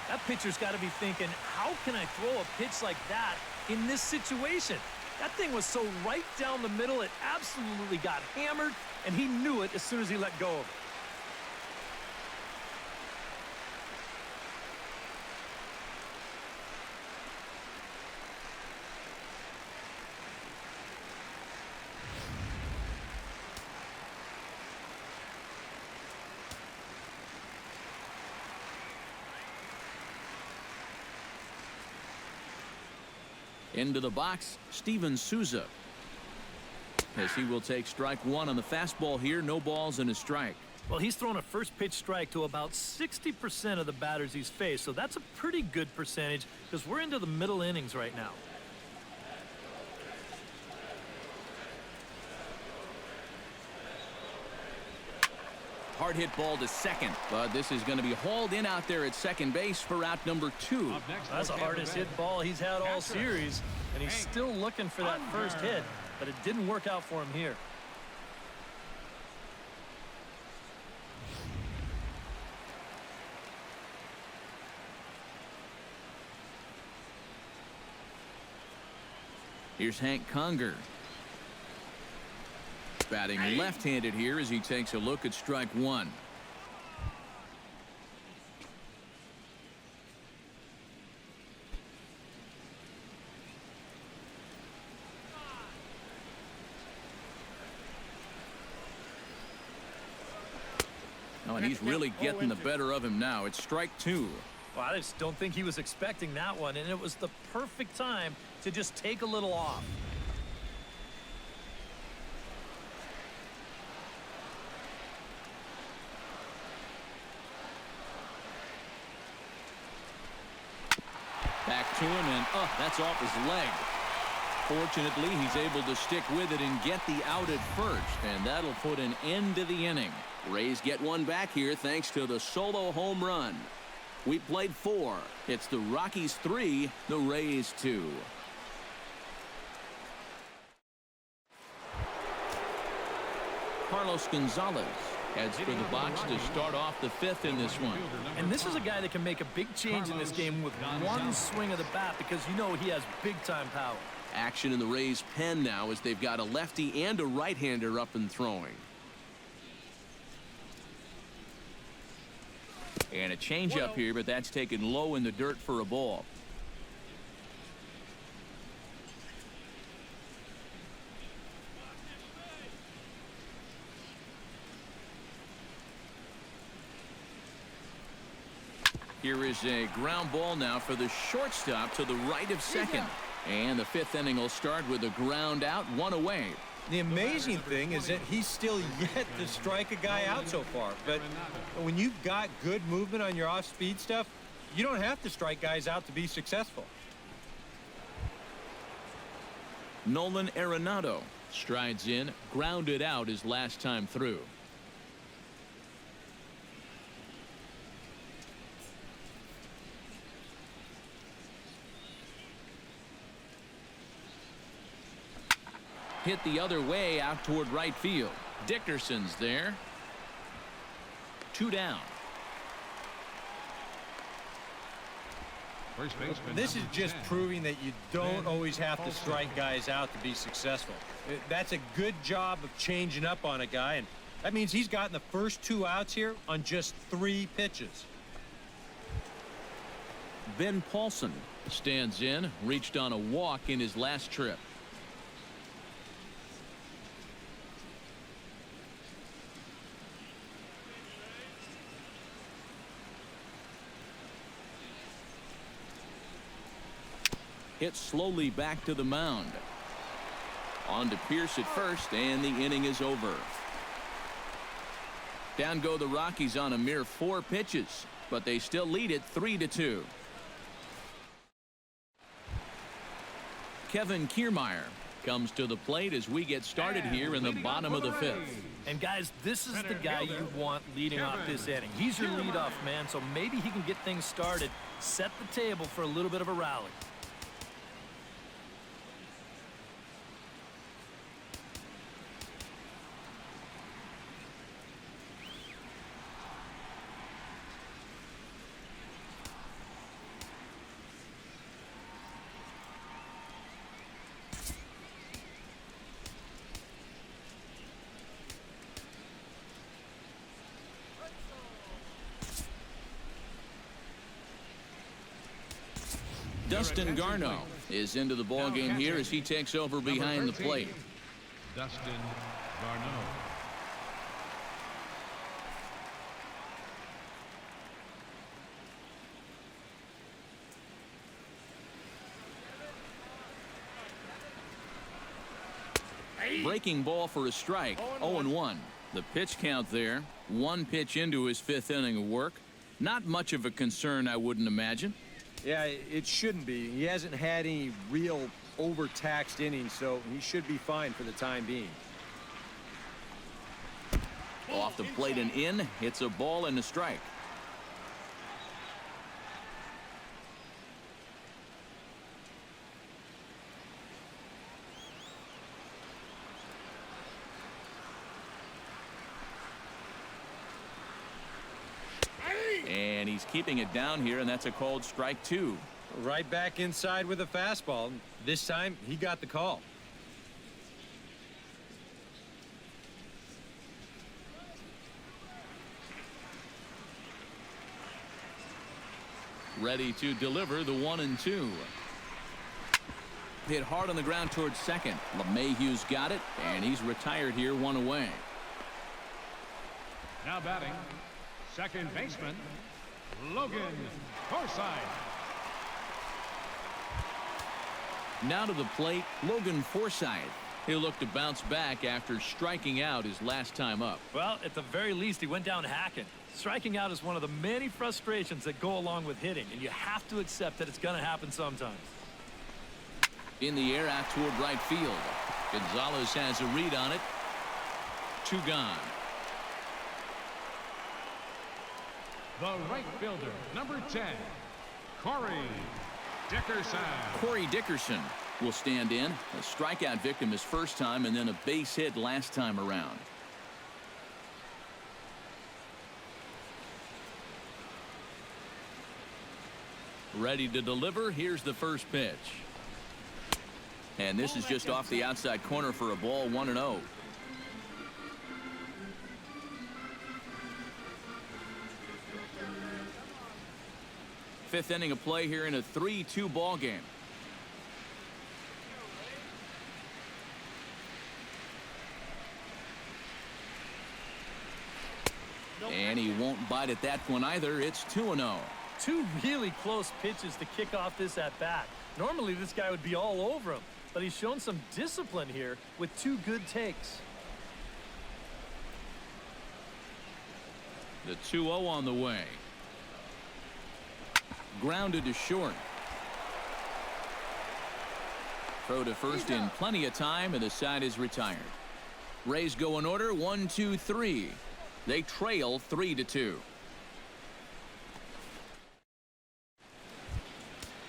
Speaker 4: That pitcher's got to be thinking, how can I throw a pitch like that in this situation? That thing was so right down the middle, it absolutely got hammered, and he knew it as soon as he let go of it.
Speaker 1: Into the box, Steven Souza. As he will take strike 1 on the fastball here. No balls and a strike.
Speaker 4: Well, he's thrown a first pitch strike to about 60% of the batters he's faced, so that's a pretty good percentage because we're into the middle innings right now.
Speaker 1: Hard hit ball to second, but this is going to be hauled in out there at second base for out number 2.
Speaker 4: That's the hardest hit ball he's had all series, and he's still looking for that first hit, but it didn't work out for him here.
Speaker 1: Here's Hank Conger. Batting left-handed here as he takes a look at strike 1. Oh, and he's really getting the better of him now. It's strike two.
Speaker 4: Well, I just don't think he was expecting that one, and it was the perfect time to just take a little off.
Speaker 1: Back to him, and that's off his leg. Fortunately, he's able to stick with it and get the out at first, and that'll put an end to the inning. Rays get one back here thanks to the solo home run. We played 4. It's the Rockies 3, the Rays 2. Carlos Gonzalez heads for the box to start off the 5th in this one.
Speaker 4: And this is a guy that can make a big change in this game with one swing of the bat, because you know he has big-time power.
Speaker 1: Action in the Rays' pen now as they've got a lefty and a right-hander up and throwing. And a changeup here, but that's taken low in the dirt for a ball. Here is a ground ball now for the shortstop to the right of second. And the 5th inning will start with a ground out, 1 away.
Speaker 2: The amazing thing is that he's still yet to strike a guy out so far. But when you've got good movement on your off-speed stuff, you don't have to strike guys out to be successful.
Speaker 1: Nolan Arenado strides in, grounded out his last time through. Hit the other way out toward right field. Dickerson's there. 2 down.
Speaker 3: First baseman.
Speaker 2: This is just proving that you don't always have to strike guys out to be successful. That's a good job of changing up on a guy, and that means he's gotten the first 2 outs here on just 3 pitches.
Speaker 1: Ben Paulson stands in, reached on a walk in his last trip. Hit slowly back to the mound. On to Pierce at first, and the inning is over. Down go the Rockies on a mere 4 pitches, but they still lead it 3-2. Kevin Kiermaier comes to the plate as we get started here in the bottom of the 5th.
Speaker 4: And guys, this is the guy you want leading off this inning. He's your leadoff man, so maybe he can get things started, set the table for a little bit of a rally.
Speaker 1: Dustin Garneau is into the ballgame here as he takes over behind the plate.
Speaker 3: Dustin Garneau.
Speaker 1: Breaking ball for a strike. 0-1. The pitch count there. 1 pitch into his 5th inning of work. Not much of a concern, I wouldn't imagine.
Speaker 2: Yeah, it shouldn't be. He hasn't had any real overtaxed innings, so he should be fine for the time being.
Speaker 1: Off the plate and in. It's a ball and a strike. And he's keeping it down here, and that's a called strike 2.
Speaker 2: Right back inside with a fastball. This time, he got the call.
Speaker 1: Ready to deliver the 1-2. Hit hard on the ground towards second. LeMahieu's got it, and he's retired here, 1 away.
Speaker 3: Now batting, Second baseman, Logan Forsythe.
Speaker 1: Now to the plate, Logan Forsythe. He'll look to bounce back after striking out his last time up.
Speaker 4: Well, at the very least, he went down hacking. Striking out is one of the many frustrations that go along with hitting, and you have to accept that it's going to happen sometimes.
Speaker 1: In the air out toward right field. Gonzalez has a read on it. 2 gone.
Speaker 3: The right fielder, number 10, Corey Dickerson.
Speaker 1: Corey Dickerson will stand in. A strikeout victim his first time and then a base hit last time around. Ready to deliver. Here's the first pitch. And this is just off the outside corner for a ball, 1-0. Fifth inning of play here in a 3-2 ball game. And he won't bite at that one either. It's 2-0.
Speaker 4: 2 really close pitches to kick off this at bat. Normally this guy would be all over him, but he's shown some discipline here with 2 good takes.
Speaker 1: The 2-0 on the way. Grounded to short. Throw to first in plenty of time, and the side is retired. Rays go in order, 1, 2, 3. They trail 3-2.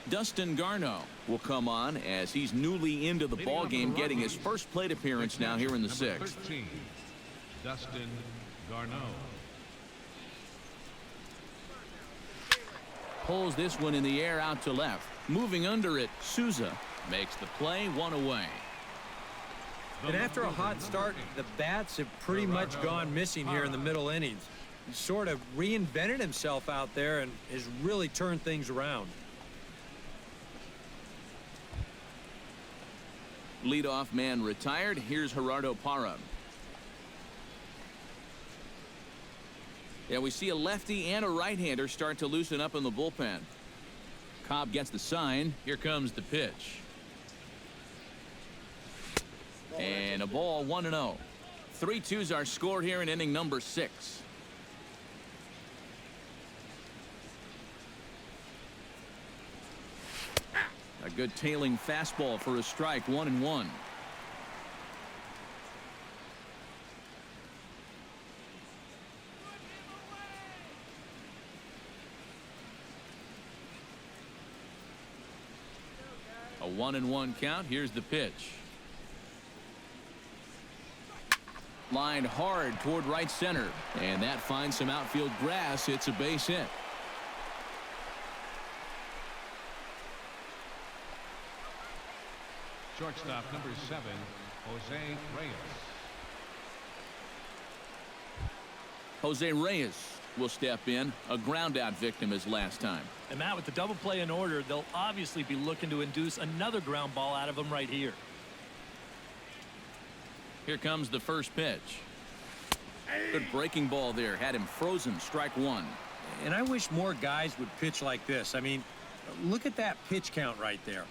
Speaker 1: Dustin Garneau will come on as he's newly into the ball game, getting his first plate appearance now here in the 6th.
Speaker 3: 13, Dustin Garneau.
Speaker 1: Pulls this one in the air out to left. Moving under it, Souza makes the play, 1 away.
Speaker 2: And after a hot start, the bats have pretty much gone missing here in the middle innings. He sort of reinvented himself out there and has really turned things around.
Speaker 1: Leadoff man retired. Here's Gerardo Parra. Yeah, we see a lefty and a right-hander start to loosen up in the bullpen. Cobb gets the sign. Here comes the pitch. And a ball, 1-0. 3-2's our score here in inning number 6. A good tailing fastball for a strike, 1-1. A 1-1 count. Here's the pitch. Lined hard toward right center, and that finds some outfield grass. It's a base hit.
Speaker 3: Shortstop number 7, Jose Reyes.
Speaker 1: Jose Reyes will step in. A ground out victim his last time.
Speaker 4: And Matt, with the double play in order, they'll obviously be looking to induce another ground ball out of him right here.
Speaker 1: Here comes the first pitch. Good breaking ball there. Had him frozen. Strike 1.
Speaker 2: And I wish more guys would pitch like this. I mean, look at that pitch count right there.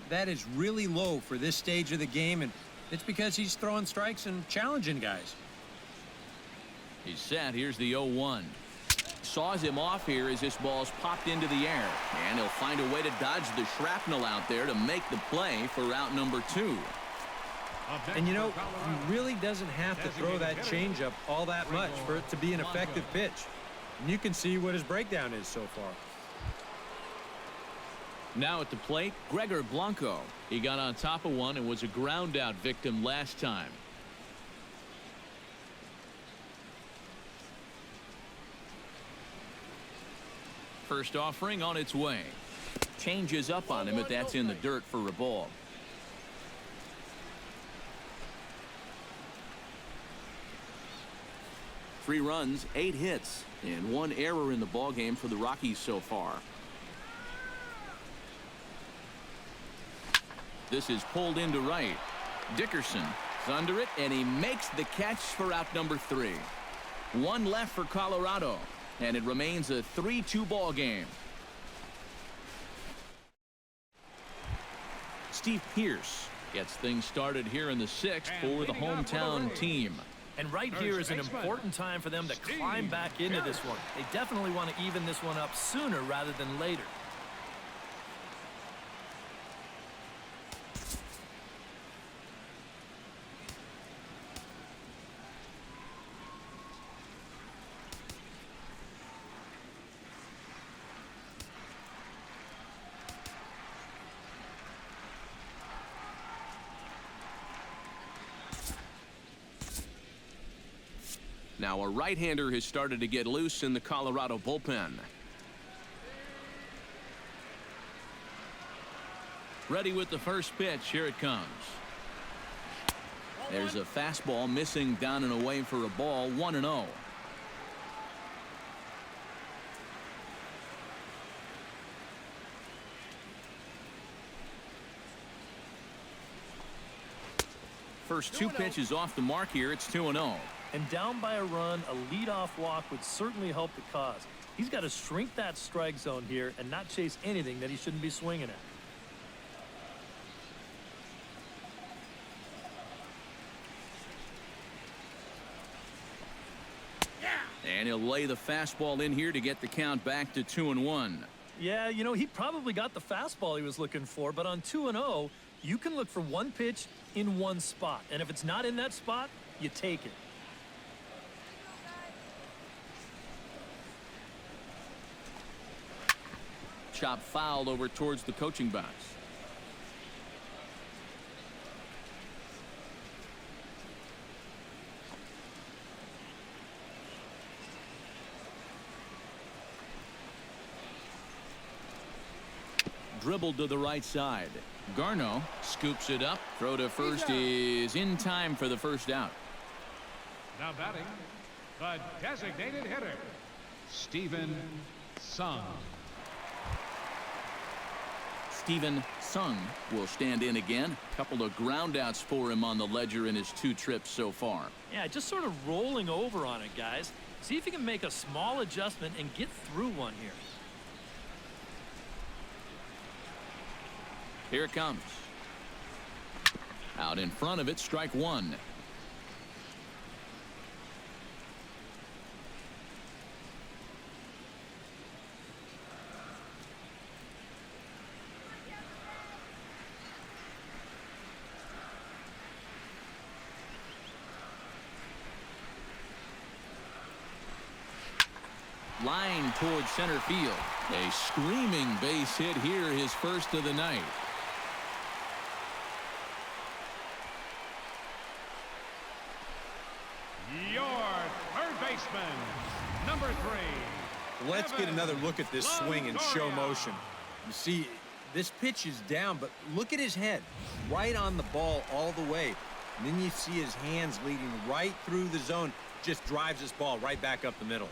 Speaker 2: That is really low for this stage of the game, and it's because he's throwing strikes and challenging guys.
Speaker 1: He's set. Here's the 0-1. Saws him off here as this ball's popped into the air. And he'll find a way to dodge the shrapnel out there to make the play for out number 2.
Speaker 2: And you know, he really doesn't have to throw that changeup all that much for it to be an effective pitch. And you can see what his breakdown is so far.
Speaker 1: Now at the plate, Gregor Blanco. He got on top of one and was a ground out victim last time. First offering on its way. Changes up on him, but that's in the dirt for a ball. Three runs, 8 hits, and 1 error in the ballgame for the Rockies so far. This is pulled into right. Dickerson is under it, and he makes the catch for out number 3. 1 left for Colorado. and it remains a 3-2 ball game. Steve Pearce gets things started here in the 6th for the hometown team.
Speaker 4: And right here is an important time for them to climb back into this one. They definitely want to even this one up sooner rather than later.
Speaker 1: Now a right-hander has started to get loose in the Colorado bullpen. Ready with the first pitch. Here it comes. There's a fastball missing down and away for a ball. 1-0. First 2 pitches off the mark here. It's 2-0.
Speaker 4: And down by a run, a leadoff walk would certainly help the cause. He's got to shrink that strike zone here and not chase anything that he shouldn't be swinging at.
Speaker 1: And he'll lay the fastball in here to get the count back to 2-1.
Speaker 4: Yeah, you know, he probably got the fastball he was looking for, but on 2-0, you can look for one pitch in one spot. And if it's not in that spot, you take it.
Speaker 1: Chop fouled over towards the coaching box. Dribbled to the right side. Garneau scoops it up. Throw to first is in time for the first out.
Speaker 3: Now batting, the designated hitter, Steven Sung.
Speaker 1: Steven Sung will stand in again. A couple of groundouts for him on the ledger in his 2 trips so far.
Speaker 4: Yeah, just sort of rolling over on it, guys. See if you can make a small adjustment and get through one here.
Speaker 1: Here it comes. Out in front of it, strike 1. Line towards center field. A screaming base hit here, his first of the night.
Speaker 3: Your third baseman, number 3.
Speaker 2: Let's get another look at this swing in show motion. You see, this pitch is down, but look at his head. Right on the ball all the way. And then you see his hands leading right through the zone. Just drives this ball right back up the middle.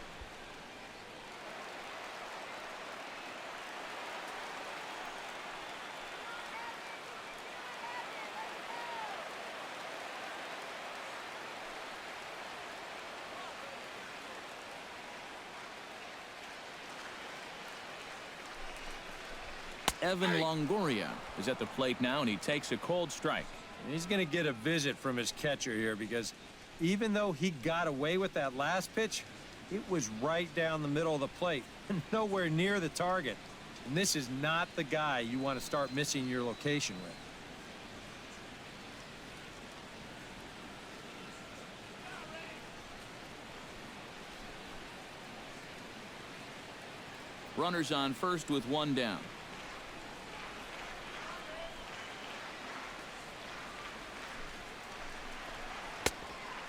Speaker 1: Evan Longoria is at the plate now, and he takes a cold strike.
Speaker 2: And he's going to get a visit from his catcher here, because even though he got away with that last pitch, it was right down the middle of the plate, nowhere near the target. And this is not the guy you want to start missing your location with.
Speaker 1: Runners on first with 1 down.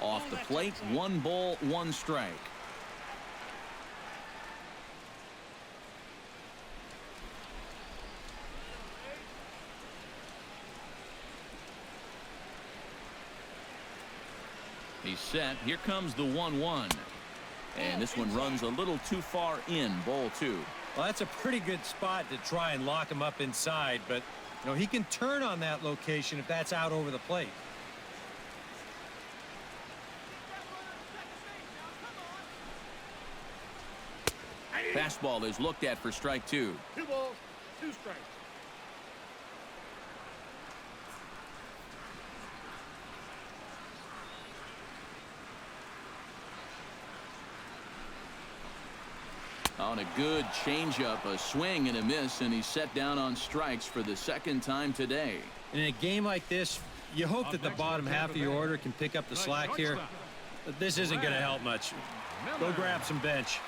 Speaker 1: Off the plate, 1 ball, 1 strike. He's set. Here comes the 1-1. And this one runs a little too far in. Ball 2.
Speaker 2: Well, that's a pretty good spot to try and lock him up inside, but you know, he can turn on that location if that's out over the plate.
Speaker 1: Fastball is looked at for strike 2.
Speaker 3: 2 balls, 2 strikes.
Speaker 1: On a good changeup, a swing and a miss, and he's set down on strikes for the second time today.
Speaker 2: In a game like this, you hope that the bottom half of your order can pick up the slack here. But this isn't going to help much. Go grab some bench.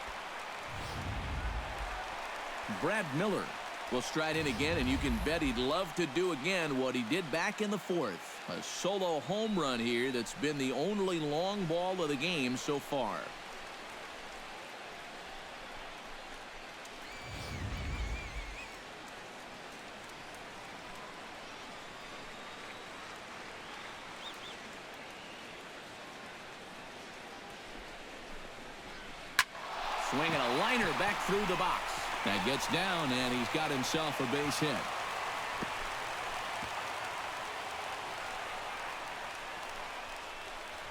Speaker 1: Brad Miller will stride in again, and you can bet he'd love to do again what he did back in the 4th. A solo home run here that's been the only long ball of the game so far. Swinging a liner back through the box. That gets down, and he's got himself a base hit.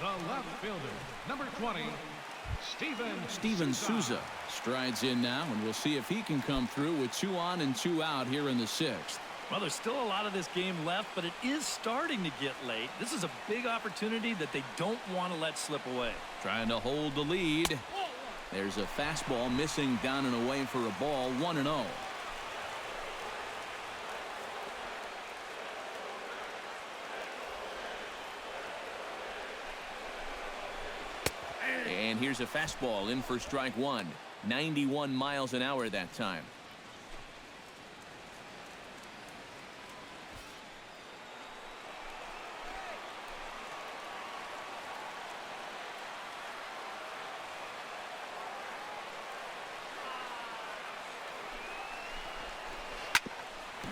Speaker 3: The left fielder, number 20,
Speaker 1: Steven Souza strides in now, and we'll see if he can come through with 2 on and 2 out here in the 6th.
Speaker 4: Well, there's still a lot of this game left, but it is starting to get late. This is a big opportunity that they don't want to let slip away.
Speaker 1: Trying to hold the lead. There's a fastball missing down and away for a ball. 1-0. And here's a fastball in for strike 1. 91 miles an hour that time.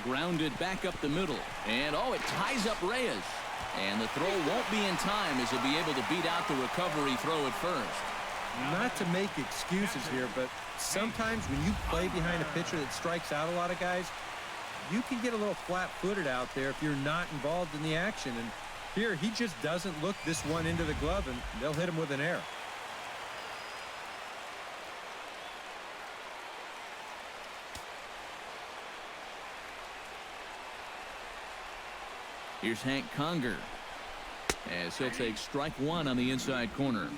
Speaker 1: Grounded back up the middle, and it ties up Reyes, and the throw won't be in time as he'll be able to beat out the recovery throw at first.
Speaker 2: Not to make excuses here, but sometimes when you play behind a pitcher that strikes out a lot of guys, you can get a little flat-footed out there if you're not involved in the action. And here, he just doesn't look this one into the glove, and they'll hit him with an error.
Speaker 1: Here's Hank Conger as he'll take strike 1 on the inside corner.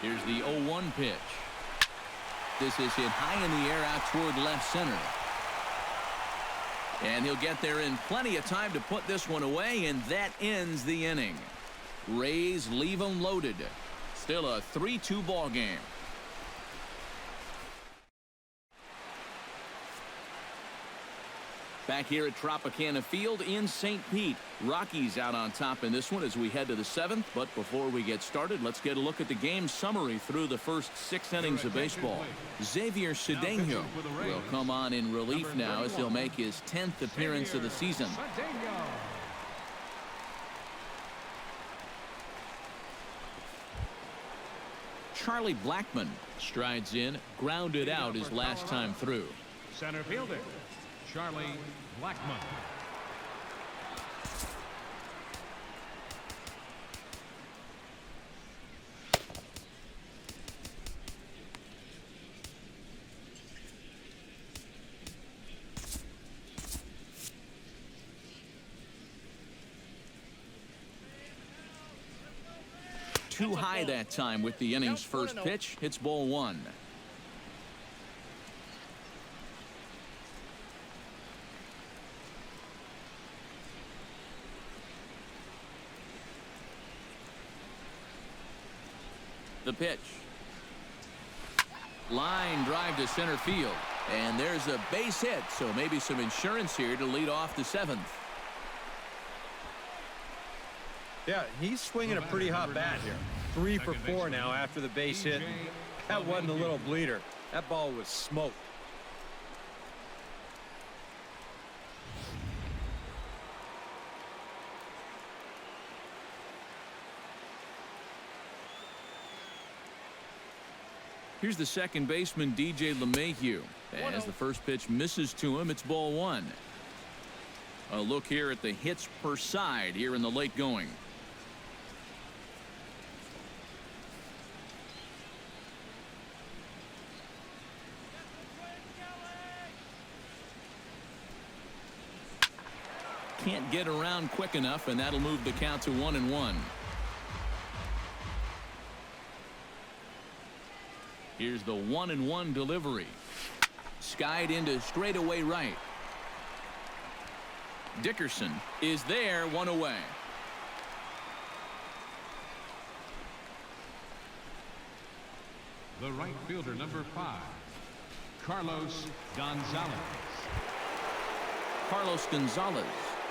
Speaker 1: Here's the 0-1 pitch. This is hit high in the air out toward left center. And he'll get there in plenty of time to put this one away, and that ends the inning. Rays leave them loaded. Still a 3-2 ball game. Back here at Tropicana Field in St. Pete. Rockies out on top in this one as we head to the 7th. But before we get started, let's get a look at the game summary through the first 6 innings of baseball. Xavier Cedeno will come on in relief now as he'll make his 10th appearance of the season. Charlie Blackmon strides in, grounded out his last time through.
Speaker 3: Center fielder, Charlie Blackmon.
Speaker 1: Too high that time with the inning's first pitch. Hits ball 1. The pitch. Line drive to center field. And there's a base hit, so maybe some insurance here to lead off the 7th.
Speaker 2: Yeah, he's swinging a pretty hot bat here. 3 for 4 now after the base hit. That wasn't a little bleeder. That ball was smoked.
Speaker 1: Here's the second baseman, DJ LeMahieu. As the first pitch misses to him, it's ball one. A look here at the hits per side here in the late going. Can't get around quick enough, and that'll move the count to 1-1. Here's the 1-1 delivery. Skied into straightaway right. Dickerson is there, one away.
Speaker 3: The right fielder, number 5, Carlos Gonzalez.
Speaker 1: Carlos Gonzalez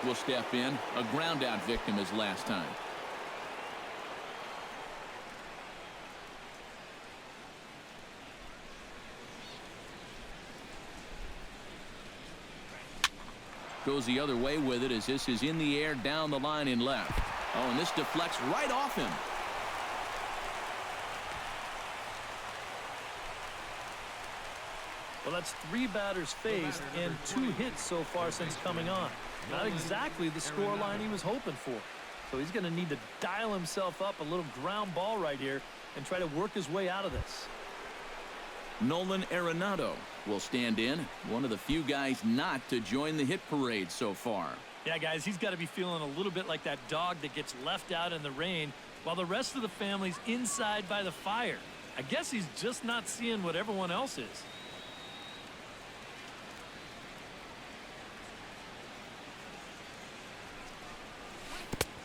Speaker 1: will step in, a ground out victim as last time. Goes the other way with it as this is in the air down the line in left. Oh, and this deflects right off him.
Speaker 4: Well, that's 3 batters faced and 2 hits so far since coming on. Not exactly the score line he was hoping for. So he's going to need to dial himself up a little ground ball right here and try to work his way out of this.
Speaker 1: Nolan Arenado will stand in, one of the few guys not to join the hit parade so far.
Speaker 4: Yeah, guys, he's got to be feeling a little bit like that dog that gets left out in the rain while the rest of the family's inside by the fire. I guess he's just not seeing what everyone else is.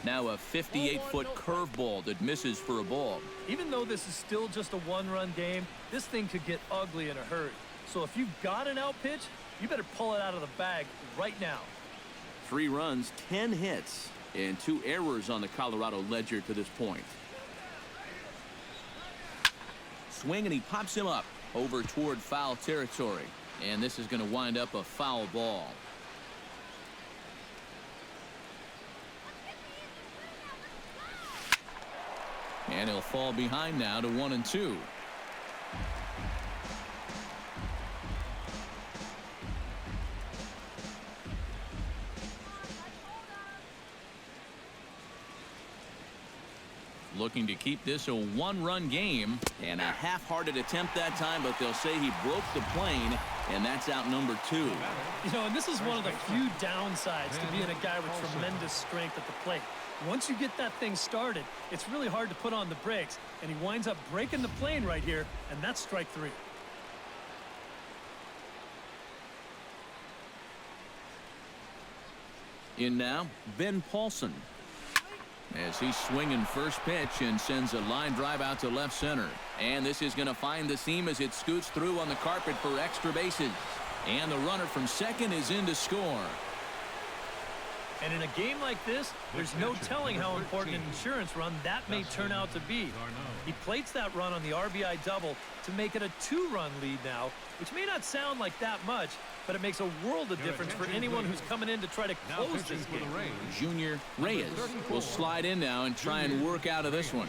Speaker 1: Now a 58-foot curveball that misses for a ball.
Speaker 4: Even though this is still just a one-run game, this thing could get ugly in a hurry. So if you've got an out pitch, you better pull it out of the bag right now.
Speaker 1: 3 runs, 10 hits, and 2 errors on the Colorado ledger to this point. Swing, and he pops him up over toward foul territory. And this is going to wind up a foul ball. And he'll fall behind now to 1-2. Looking to keep this a 1-run game, and a half-hearted attempt that time, but they'll say he broke the plane, and that's out number 2.
Speaker 4: You know, and this is one of the few downsides to being a guy with tremendous strength at the plate. Once you get that thing started, it's really hard to put on the brakes, and he winds up breaking the plane right here, and that's strike 3.
Speaker 1: In now, Ben Paulson. As he's swinging first pitch and sends a line drive out to left center. And this is going to find the seam as it scoots through on the carpet for extra bases. And the runner from second is in to score.
Speaker 4: And in a game like this, there's no telling how important an insurance run that may turn out to be. He plates that run on the RBI double to make it a 2-run lead now, which may not sound like that much, but it makes a world of difference for anyone who's coming in to try to close this game.
Speaker 1: Junior Reyes will slide in now and try and work out of this one.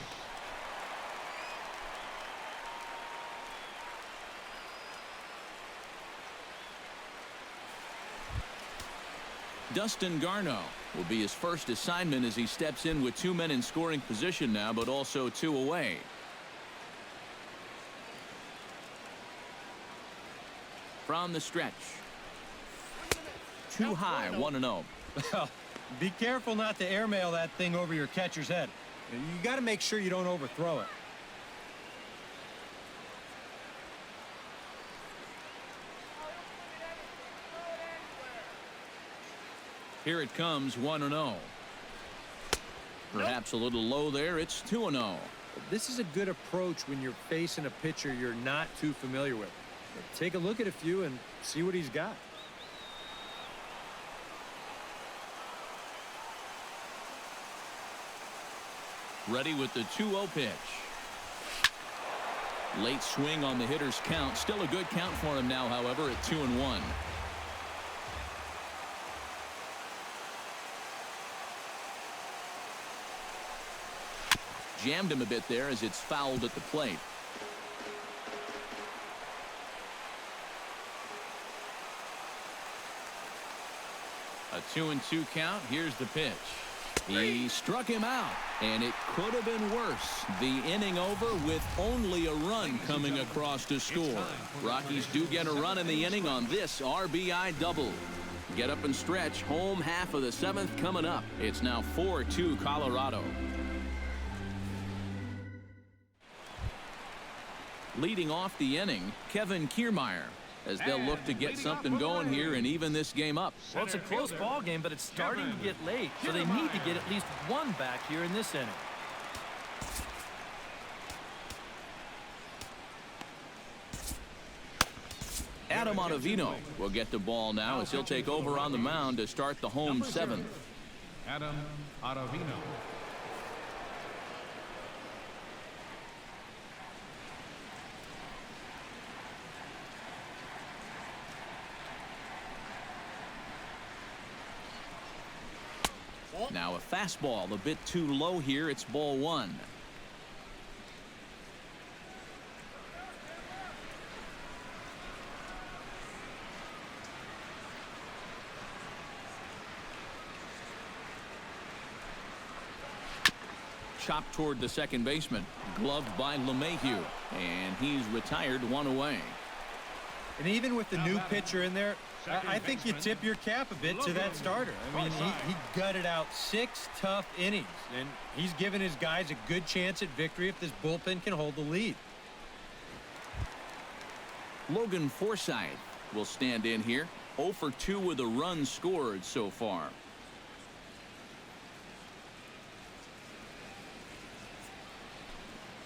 Speaker 1: Dustin Garneau will be his first assignment as he steps in with 2 men in scoring position now, but also 2 away. From the stretch. Too high, 1-0.
Speaker 2: Well, be careful not to airmail that thing over your catcher's head. You got to make sure you don't overthrow it.
Speaker 1: Here it comes, 1-0. Perhaps a little low there. It's 2-0.
Speaker 2: This is a good approach when you're facing a pitcher you're not too familiar with. But take a look at a few and see what he's got.
Speaker 1: Ready with the 2-0 pitch. Late swing on the hitter's count. Still a good count for him now, however, at 2-1. Jammed him a bit there as it's fouled at the plate. A 2-2 count. Here's the pitch. He struck him out, and it could have been worse. The inning over with only a run coming across to score. Rockies do get a run in the inning on this RBI double. Get up and stretch. Home half of the 7th coming up. It's now 4-2 Colorado. Leading off the inning, Kevin Kiermaier, as they'll look to get something going here and even this game up.
Speaker 4: Well, it's a close ball game, but it's starting to get late, so they need to get at least one back here in this inning.
Speaker 1: Adam Ottavino will get the ball now as he'll take over on the mound to start the home 7th.
Speaker 3: Adam Ottavino.
Speaker 1: Now a fastball a bit too low here. It's ball 1. Chopped toward the second baseman. Gloved by LeMahieu. And he's retired, 1 away.
Speaker 2: And even with the new pitcher in there, I think you tip your cap a bit to that starter. I mean, he gutted out 6 tough innings, and he's given his guys a good chance at victory if this bullpen can hold the lead.
Speaker 1: Logan Forsythe will stand in here. 0 for 2 with a run scored so far.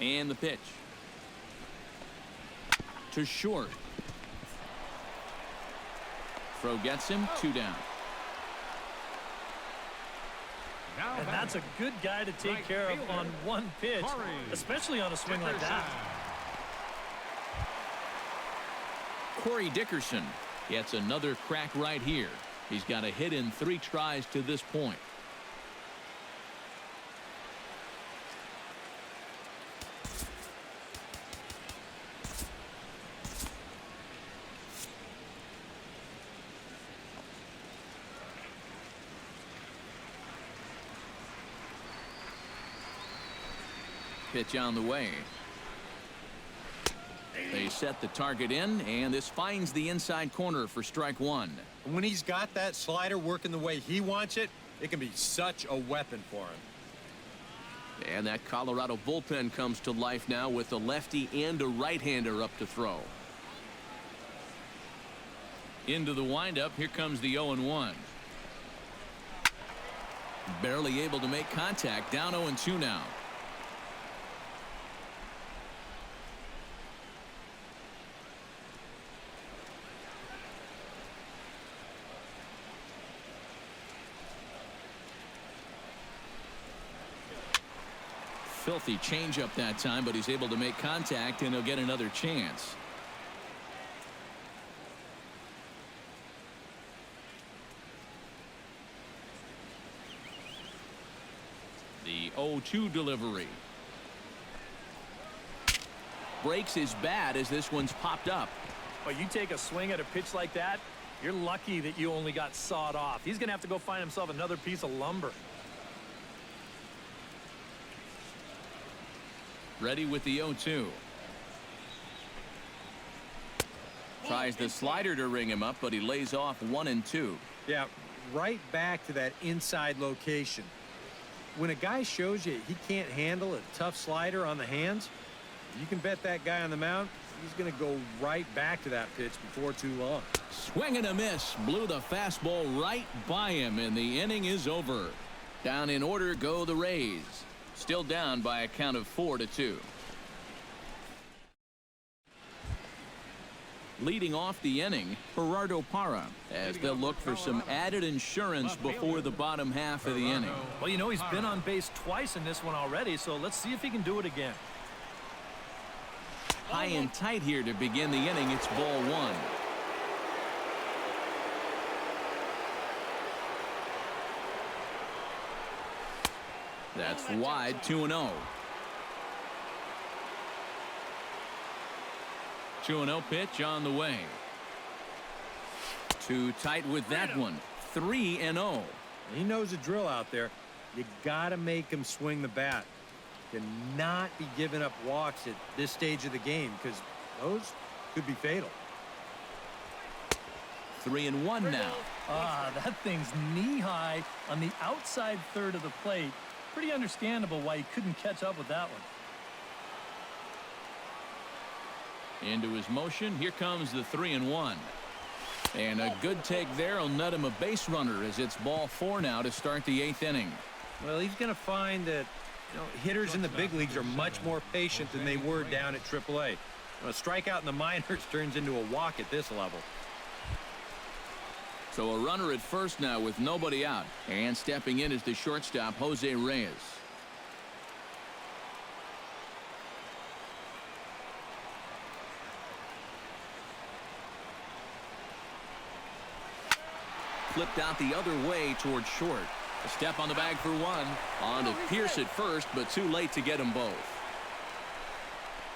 Speaker 1: And the pitch. To short. Throw gets him. 2 down.
Speaker 4: And that's a good guy to take care of on one pitch, especially on a swing like that.
Speaker 1: Corey Dickerson gets another crack right here. He's got a hit in 3 tries to this point. Pitch on the way. They set the target in, and this finds the inside corner for strike 1.
Speaker 2: When he's got that slider working the way he wants it, it can be such a weapon for him.
Speaker 1: And that Colorado bullpen comes to life now with a lefty and a right-hander up to throw. Into the windup. Here comes the 0-1. Barely able to make contact. Down 0-2 now. Filthy changeup that time, but he's able to make contact, and he'll get another chance. The 0-2 delivery. Breaks his bat as this one's popped up.
Speaker 4: But you take a swing at a pitch like that, you're lucky that you only got sawed off. He's going to have to go find himself another piece of lumber.
Speaker 1: Ready with the 0-2. Tries the slider to ring him up, but he lays off 1-2.
Speaker 2: Yeah, right back to that inside location. When a guy shows you he can't handle a tough slider on the hands, you can bet that guy on the mound, he's going to go right back to that pitch before too long.
Speaker 1: Swing and a miss. Blew the fastball right by him, and the inning is over. Down in order go the Rays. Still down by a count of 4-2. Leading off the inning, Gerardo Parra, as they'll look for some added insurance before the bottom half of the inning.
Speaker 4: Well, you know, he's been on base twice in this one already, so let's see if he can do it again.
Speaker 1: High and tight here to begin the inning. It's ball 1. That's wide. 2-0. 2-0 pitch on the way. Too tight with that one. 3-0.
Speaker 2: He knows the drill out there. You got to make him swing the bat. Cannot be giving up walks at this stage of the game because those could be fatal.
Speaker 1: 3-1 now.
Speaker 4: That thing's knee-high on the outside third of the plate. Pretty understandable why he couldn't catch up with that one.
Speaker 1: Into his motion. Here comes the 3-1. And a good take there will net him a base runner as it's ball 4 now to start the 8th inning.
Speaker 2: Well, he's going to find that hitters in the big leagues are much more patient than they were down at AAA. A strikeout in the minors turns into a walk at this level.
Speaker 1: So a runner at first now with nobody out. And stepping in is the shortstop, Jose Reyes. Flipped out the other way towards short. A step on the bag for one. On to Pierce at first, but too late to get them both.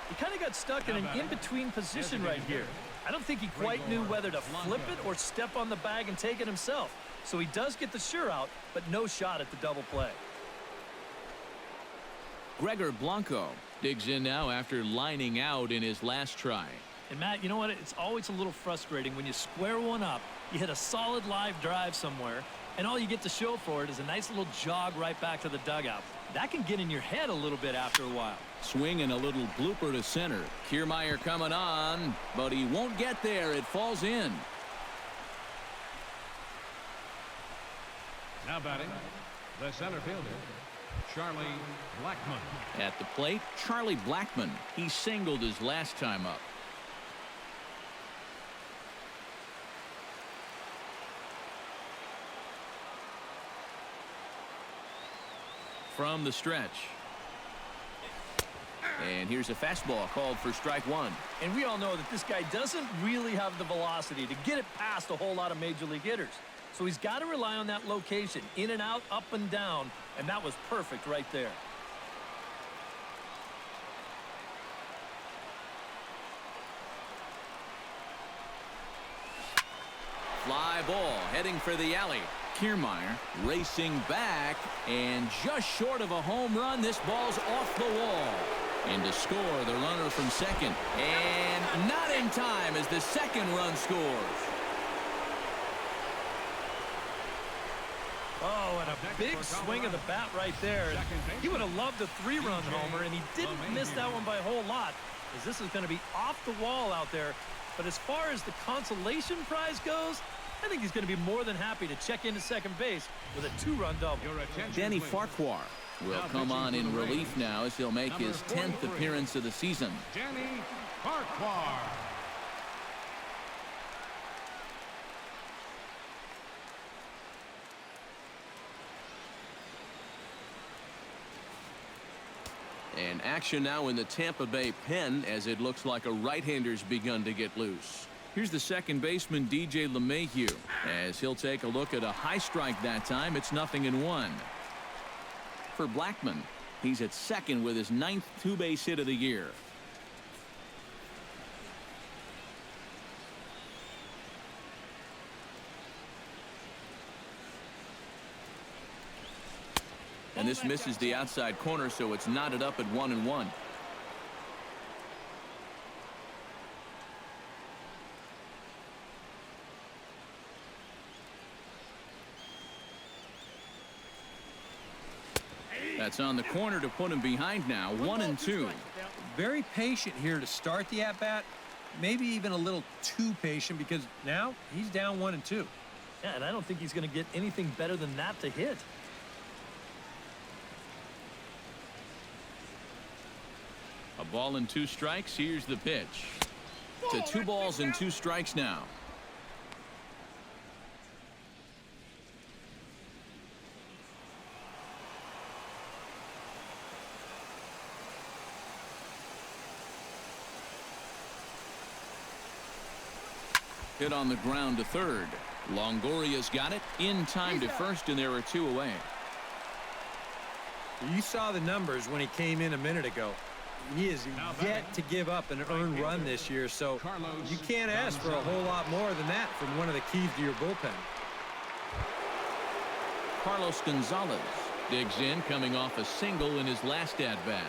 Speaker 4: He kind of got stuck in an in-between position right here. I don't think he quite knew whether to flip it or step on the bag and take it himself. So he does get the sure out, but no shot at the double play.
Speaker 1: Gregor Blanco digs in now after lining out in his last try.
Speaker 4: And Matt, you know what? It's always a little frustrating when you square one up, you hit a solid live drive somewhere, and all you get to show for it is a nice little jog right back to the dugout. That can get in your head a little bit after a while.
Speaker 1: Swing and a little blooper to center. Kiermaier coming on, but he won't get there. It falls in.
Speaker 3: Now batting, the center fielder, Charlie Blackmon.
Speaker 1: At the plate, Charlie Blackmon. He singled his last time up. From the stretch. And here's a fastball called for strike one.
Speaker 4: And we all know that this guy doesn't really have the velocity to get it past a whole lot of major league hitters. So he's got to rely on that location, in and out, up and down, and that was perfect right there.
Speaker 1: Fly ball heading for the alley. Kiermaier racing back, and just short of a home run. This ball's off the wall. And to score, the runner from second. And not in time as the second run scores.
Speaker 4: Oh, and a big swing of the bat right there. He would have loved a 3-run homer, and he didn't miss that one by a whole lot, as this is going to be off the wall out there. But as far as the consolation prize goes, I think he's going to be more than happy to check into second base with a 2-run double.
Speaker 1: Danny Farquhar will come on in relief now as he'll make his 10th appearance of the season.
Speaker 3: Danny Farquhar.
Speaker 1: And action now in the Tampa Bay pen as it looks like a right-hander's begun to get loose. Here's the second baseman, DJ LeMahieu, as he'll take a look at a high strike that time. It's 0-1. For Blackmon, he's at second with his 9th two-base hit of the year. And this misses the outside corner, so it's knotted up at 1-1. That's on the corner to put him behind now. 1-2.
Speaker 2: Very patient here to start the at-bat. Maybe even a little too patient because now he's down 1-2.
Speaker 4: Yeah, and I don't think he's going to get anything better than that to hit.
Speaker 1: A ball and 2 strikes. Here's the pitch. To 2 balls and 2 strikes now. Hit on the ground to third. Longoria's got it in time to first, and there are 2 away.
Speaker 2: You saw the numbers when he came in a minute ago. He is yet to give up an earned run this year, so you can't ask for a whole lot more than that from one of the keys to your bullpen.
Speaker 1: Carlos Gonzalez digs in, coming off a single in his last at-bat.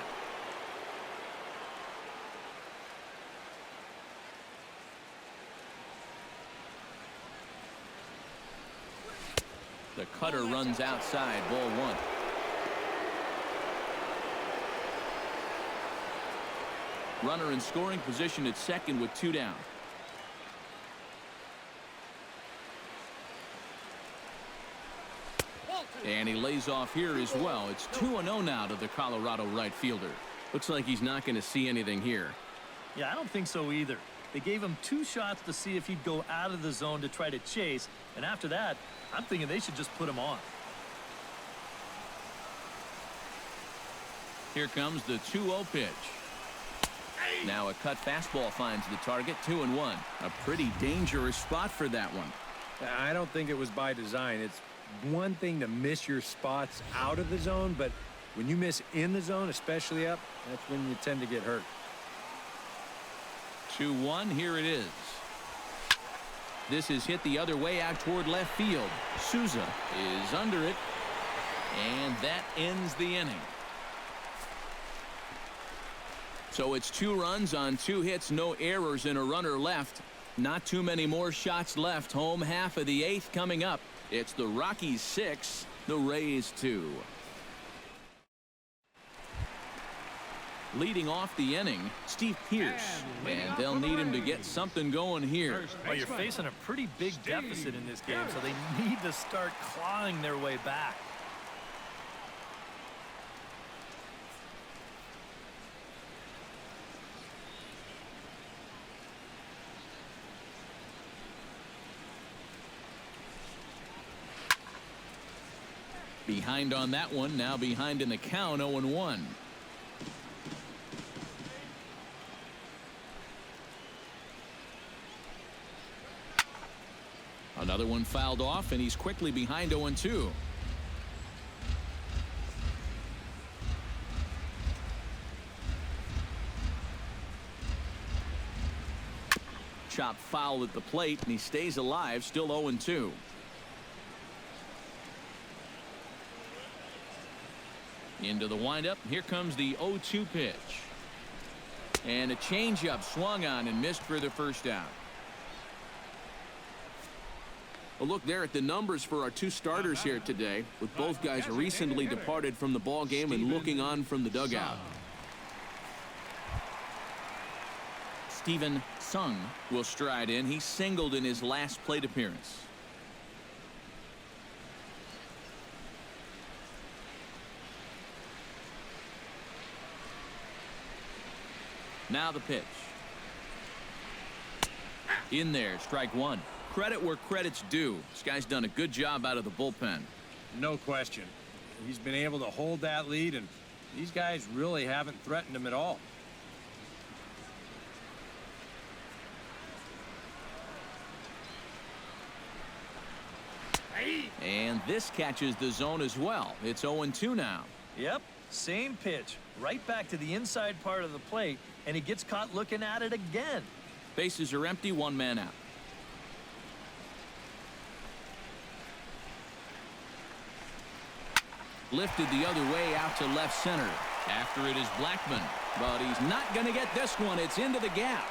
Speaker 1: The cutter runs outside, ball one. Runner in scoring position at second with 2 down. And he lays off here as well. It's 2-0 now to the Colorado right fielder. Looks like he's not going to see anything here.
Speaker 4: Yeah, I don't think so either. They gave him 2 shots to see if he'd go out of the zone to try to chase, and after that, I'm thinking they should just put him on.
Speaker 1: Here comes the 2-0 pitch. Now a cut fastball finds the target. 2-1. A pretty dangerous spot for that one.
Speaker 2: I don't think it was by design. It's one thing to miss your spots out of the zone, but when you miss in the zone, especially up, that's when you tend to get hurt.
Speaker 1: 2-1. Here it is. This is hit the other way out toward left field. Souza is under it, and that ends the inning. So it's 2 runs on 2 hits, no errors, and a runner left. Not too many more shots left. Home half of the 8th coming up. It's the Rockies 6, the Rays 2. Leading off the inning, Steve Pearce, and they'll need him to get something going here.
Speaker 4: Well, you're facing a pretty big deficit in this game, so they need to start clawing their way back.
Speaker 1: Behind on that one, now behind in the count, 0-1. Another one fouled off, and he's quickly behind 0-2. Chop foul at the plate, and he stays alive, still 0-2. Into the windup. Here comes the 0-2 pitch. And a changeup swung on and missed for the first out. A look there at the numbers for our 2 starters here today, with both guys recently departed from the ball game and looking on from the dugout. Steven Sung will stride in. He singled in his last plate appearance. Now the pitch. In there, strike 1. Credit where credit's due. This guy's done a good job out of the bullpen.
Speaker 2: No question. He's been able to hold that lead, and these guys really haven't threatened him at all.
Speaker 1: And this catches the zone as well. It's 0-2 now.
Speaker 4: Yep, same pitch. Right back to the inside part of the plate, and he gets caught looking at it again.
Speaker 1: Bases are empty, 1 man out. Lifted the other way out to left center. After it is Blackman, but he's not going to get this one. It's into the gap.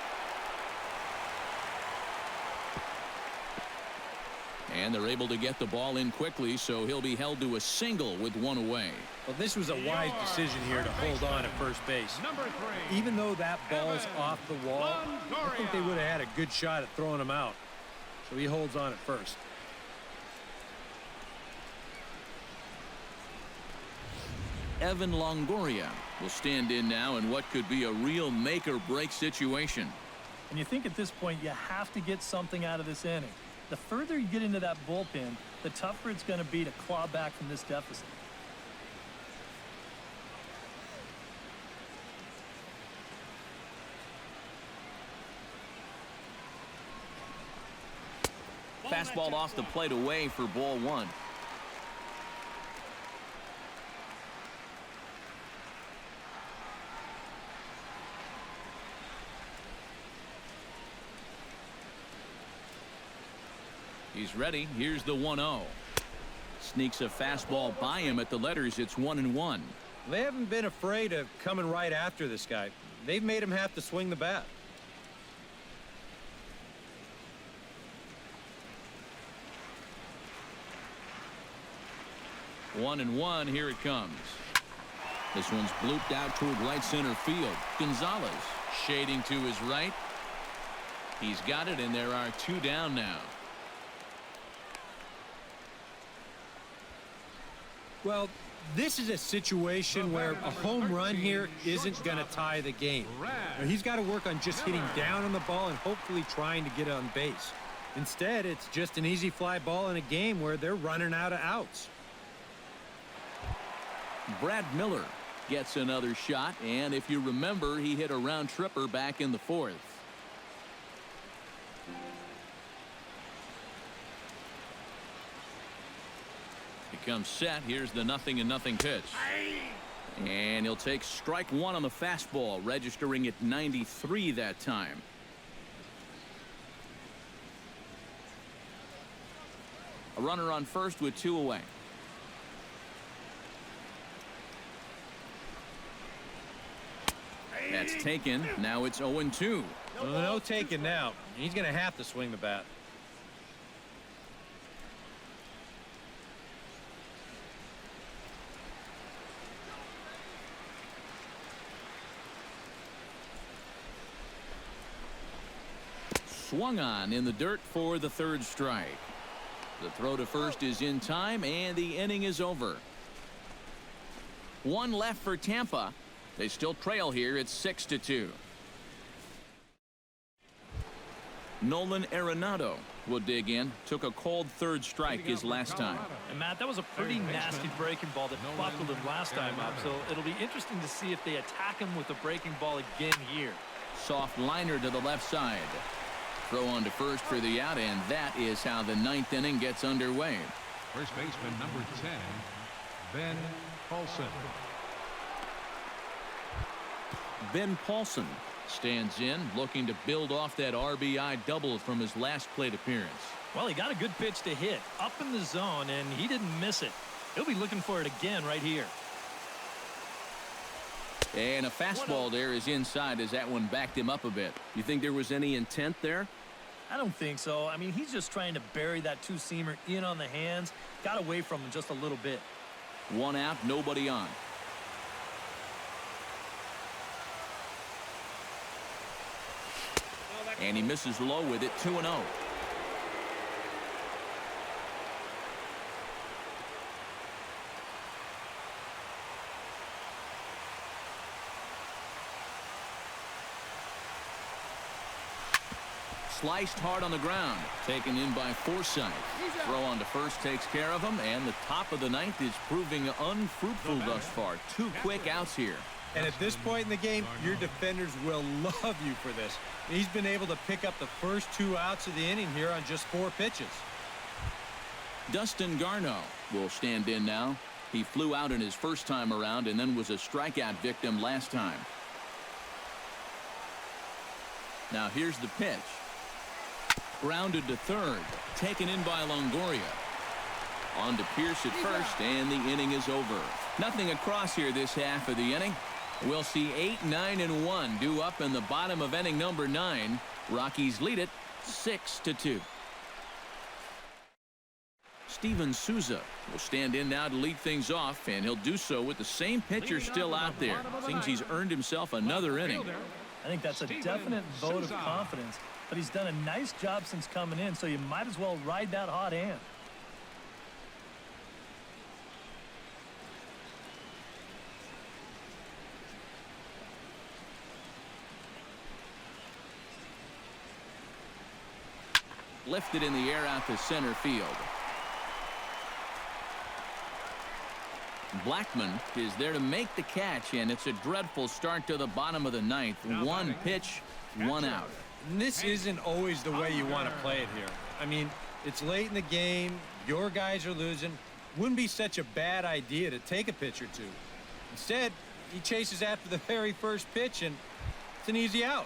Speaker 1: And they're able to get the ball in quickly, so he'll be held to a single with 1 away.
Speaker 2: Well, this was a wise decision here to hold on at first base. Even though that ball's off the wall, I think they would have had a good shot at throwing him out. So he holds on at first.
Speaker 1: Evan Longoria will stand in now in what could be a real make-or-break situation.
Speaker 4: And you think at this point you have to get something out of this inning. The further you get into that bullpen, the tougher it's going to be to claw back from this deficit.
Speaker 1: Fastball off the plate away for ball 1. He's ready. Here's the 1-0. Sneaks a fastball by him at the letters. It's 1-1.
Speaker 2: They haven't been afraid of coming right after this guy. They've made him have to swing the bat.
Speaker 1: One and one. Here it comes. This one's blooped out toward right center field. Gonzalez shading to his right. He's got it, and there are two down now.
Speaker 2: Well, this is a situation where a home run here isn't going to tie the game. He's got to work on just hitting down on the ball and hopefully trying to get on base. Instead, it's just an easy fly ball in a game where they're running out of outs.
Speaker 1: Brad Miller gets another shot, and if you remember, he hit a round tripper back in the fourth. Becomes set. Here's the 0-0 pitch. And he'll take strike one on the fastball, registering at 93 that time. A runner on first with two away. That's taken. Now it's 0-2.
Speaker 2: Well, no taking now. He's going to have to swing the bat.
Speaker 1: Swung on in the dirt for the third strike. The throw to first is in time, and the inning is over. One left for Tampa. They still trail here. It's 6-2. Nolan Arenado will dig in. Took a cold third strike his last time.
Speaker 4: And Matt, that was a pretty nasty breaking ball that buckled him last time up. So it'll be interesting to see if they attack him with a breaking ball again here.
Speaker 1: Soft liner to the left side. Throw on to first for the out, and that is how the ninth inning gets underway.
Speaker 3: First baseman number 10, Ben Paulson.
Speaker 1: Ben Paulson stands in, looking to build off that RBI double from his last plate appearance.
Speaker 4: Well, he got a good pitch to hit up in the zone, and he didn't miss it. He'll be looking for it again right here.
Speaker 1: And a fastball there is inside as that one backed him up a bit. You think there was any intent there?
Speaker 4: I don't think so. I mean, he's just trying to bury that two-seamer in on the hands. Got away from him just a little bit.
Speaker 1: One out, nobody on. And he misses low with it, 2-0. Sliced hard on the ground, taken in by Forsythe. Throw on to first takes care of him, and the top of the ninth is proving unfruitful thus far. Two quick outs here.
Speaker 2: And at this point in the game, your defenders will love you for this. He's been able to pick up the first two outs of the inning here on just 4 pitches.
Speaker 1: Dustin Garneau will stand in now. He flew out in his first time around and then was a strikeout victim last time. Now here's the pitch. Grounded to third. Taken in by Longoria. On to Pierce at first, and the inning is over. Nothing across here this half of the inning. We'll see 8, 9, and 1 due up in the bottom of inning number 9. Rockies lead it 6-2. Steven Souza will stand in now to lead things off, and he'll do so with the same pitcher still out there. Seems he's earned himself another inning.
Speaker 4: I think that's a definite vote of confidence, but he's done a nice job since coming in, so you might as well ride that hot hand.
Speaker 1: Lifted in the air out to center field. Blackman is there to make the catch, and it's a dreadful start to the bottom of the ninth. One pitch, one out.
Speaker 2: And this isn't always the way you want to play it here. I mean, it's late in the game. Your guys are losing. Wouldn't be such a bad idea to take a pitch or two. Instead, he chases after the very first pitch, and it's an easy out.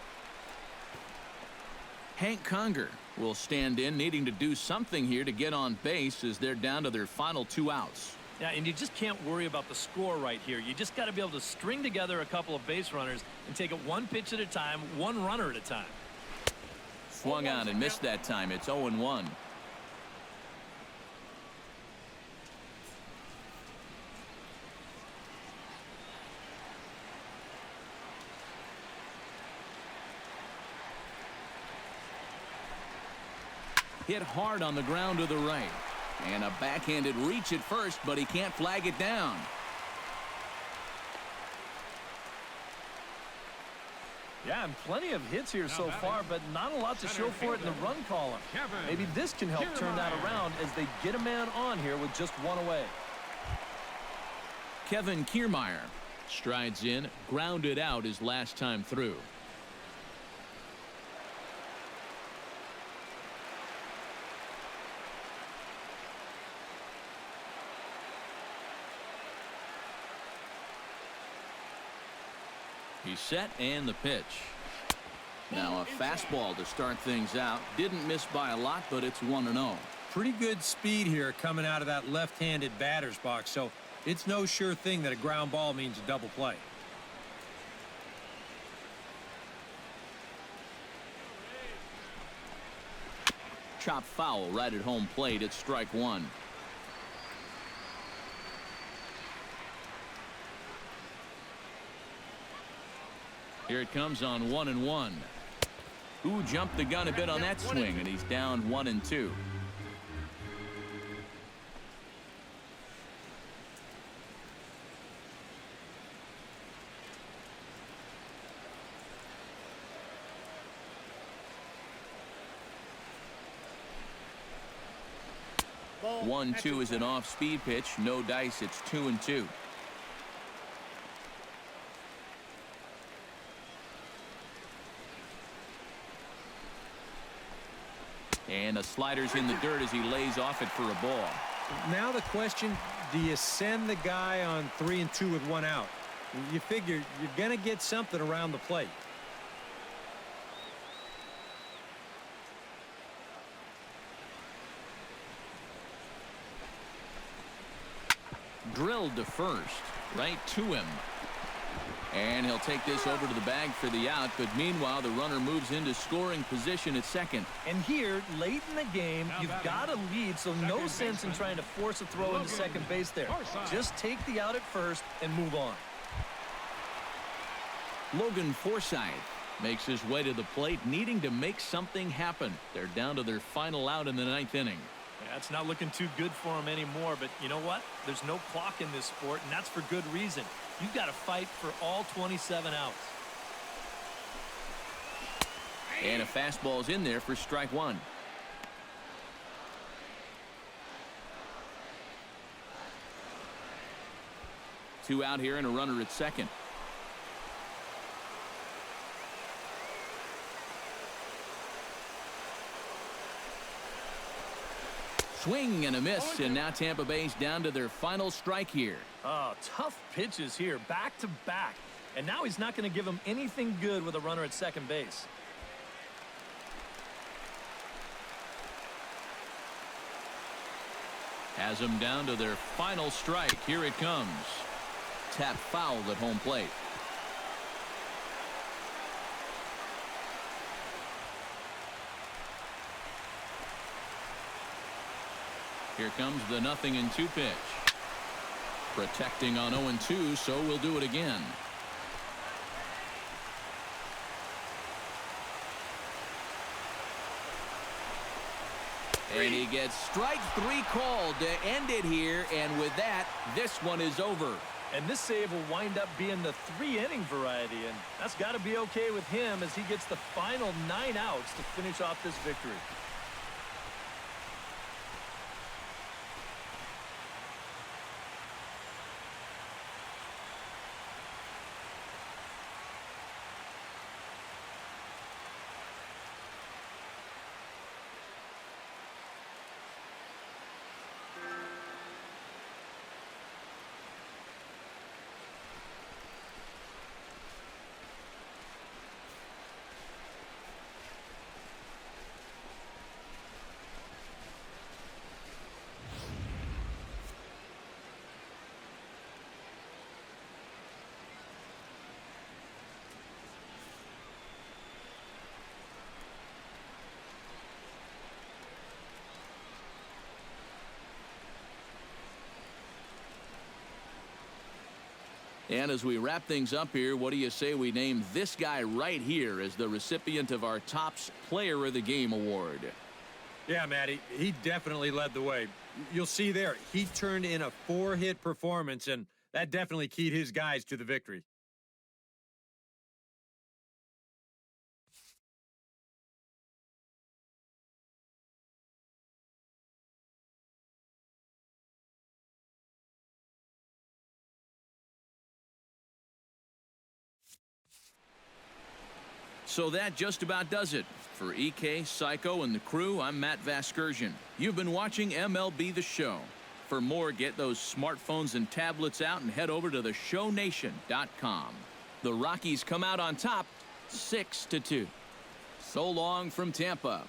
Speaker 1: Hank Conger will stand in, needing to do something here to get on base as they're down to their final 2 outs.
Speaker 4: Yeah, and you just can't worry about the score right here. You just got to be able to string together a couple of base runners and take it one pitch at a time, one runner at a time.
Speaker 1: Swung on and missed that time. It's 0-1. Hit hard on the ground to the right. And a backhanded reach at first, but he can't flag it down.
Speaker 4: Yeah, and plenty of hits here so far, but not a lot to show for it in the run column. Maybe this can help turn that around as they get a man on here with just one away.
Speaker 1: Kevin Kiermaier strides in, grounded out his last time through. He's set and the pitch. Now a fastball to start things out. Didn't miss by a lot, but it's 1-0.
Speaker 2: Pretty good speed here coming out of that left-handed batter's box, so it's no sure thing that a ground ball means a double play.
Speaker 1: Chop foul right at home plate. It's strike 1. Here it comes on 1-1. Who jumped the gun a bit on that swing, and he's down 1-2.
Speaker 5: Ball,
Speaker 1: 1-2 is an off-speed pitch. No dice. It's 2-2. And the slider's in the dirt as he lays off it for a ball.
Speaker 2: Now the question, do you send the guy on 3-2 with 1 out? You figure you're going to get something around the plate.
Speaker 1: Drilled to first, right to him. And he'll take this over to the bag for the out, but meanwhile the runner moves into scoring position at second.
Speaker 4: And here, late in the game, you've got a lead, so no sense in trying to force a throw into second base there. Just take the out at first and move on.
Speaker 1: Logan Forsythe makes his way to the plate, needing to make something happen. They're down to their final out in the 9th inning.
Speaker 4: Yeah, it's not looking too good for him anymore, but you know what? There's no clock in this sport, and that's for good reason. You've got to fight for all 27 outs.
Speaker 1: And a fastball's in there for strike 1. Two out here and a runner at second. Swing and a miss, and now Tampa Bay's down to their final strike here.
Speaker 4: Oh, tough pitches here, back to back. And now he's not going to give him anything good with a runner at second base.
Speaker 1: Has them down to their final strike. Here it comes. Tap foul at home plate. Here comes the 0-2 pitch. Protecting on 0-2, so we'll do it again. And he gets strike 3 called to end it here, and with that, this one is over.
Speaker 4: And this save will wind up being the 3-inning variety, and that's got to be okay with him as he gets the final 9 outs to finish off this victory.
Speaker 1: And as we wrap things up here, what do you say we name this guy right here as the recipient of our Topps Player of the Game award?
Speaker 2: Yeah, Matty, he definitely led the way. You'll see there, he turned in a 4-hit performance, and that definitely keyed his guys to the victory.
Speaker 1: So that just about does it. For EK, Psycho, and the crew, I'm Matt Vasgersian. You've been watching MLB The Show. For more, get those smartphones and tablets out and head over to theshownation.com. The Rockies come out on top 6-2. So long from Tampa.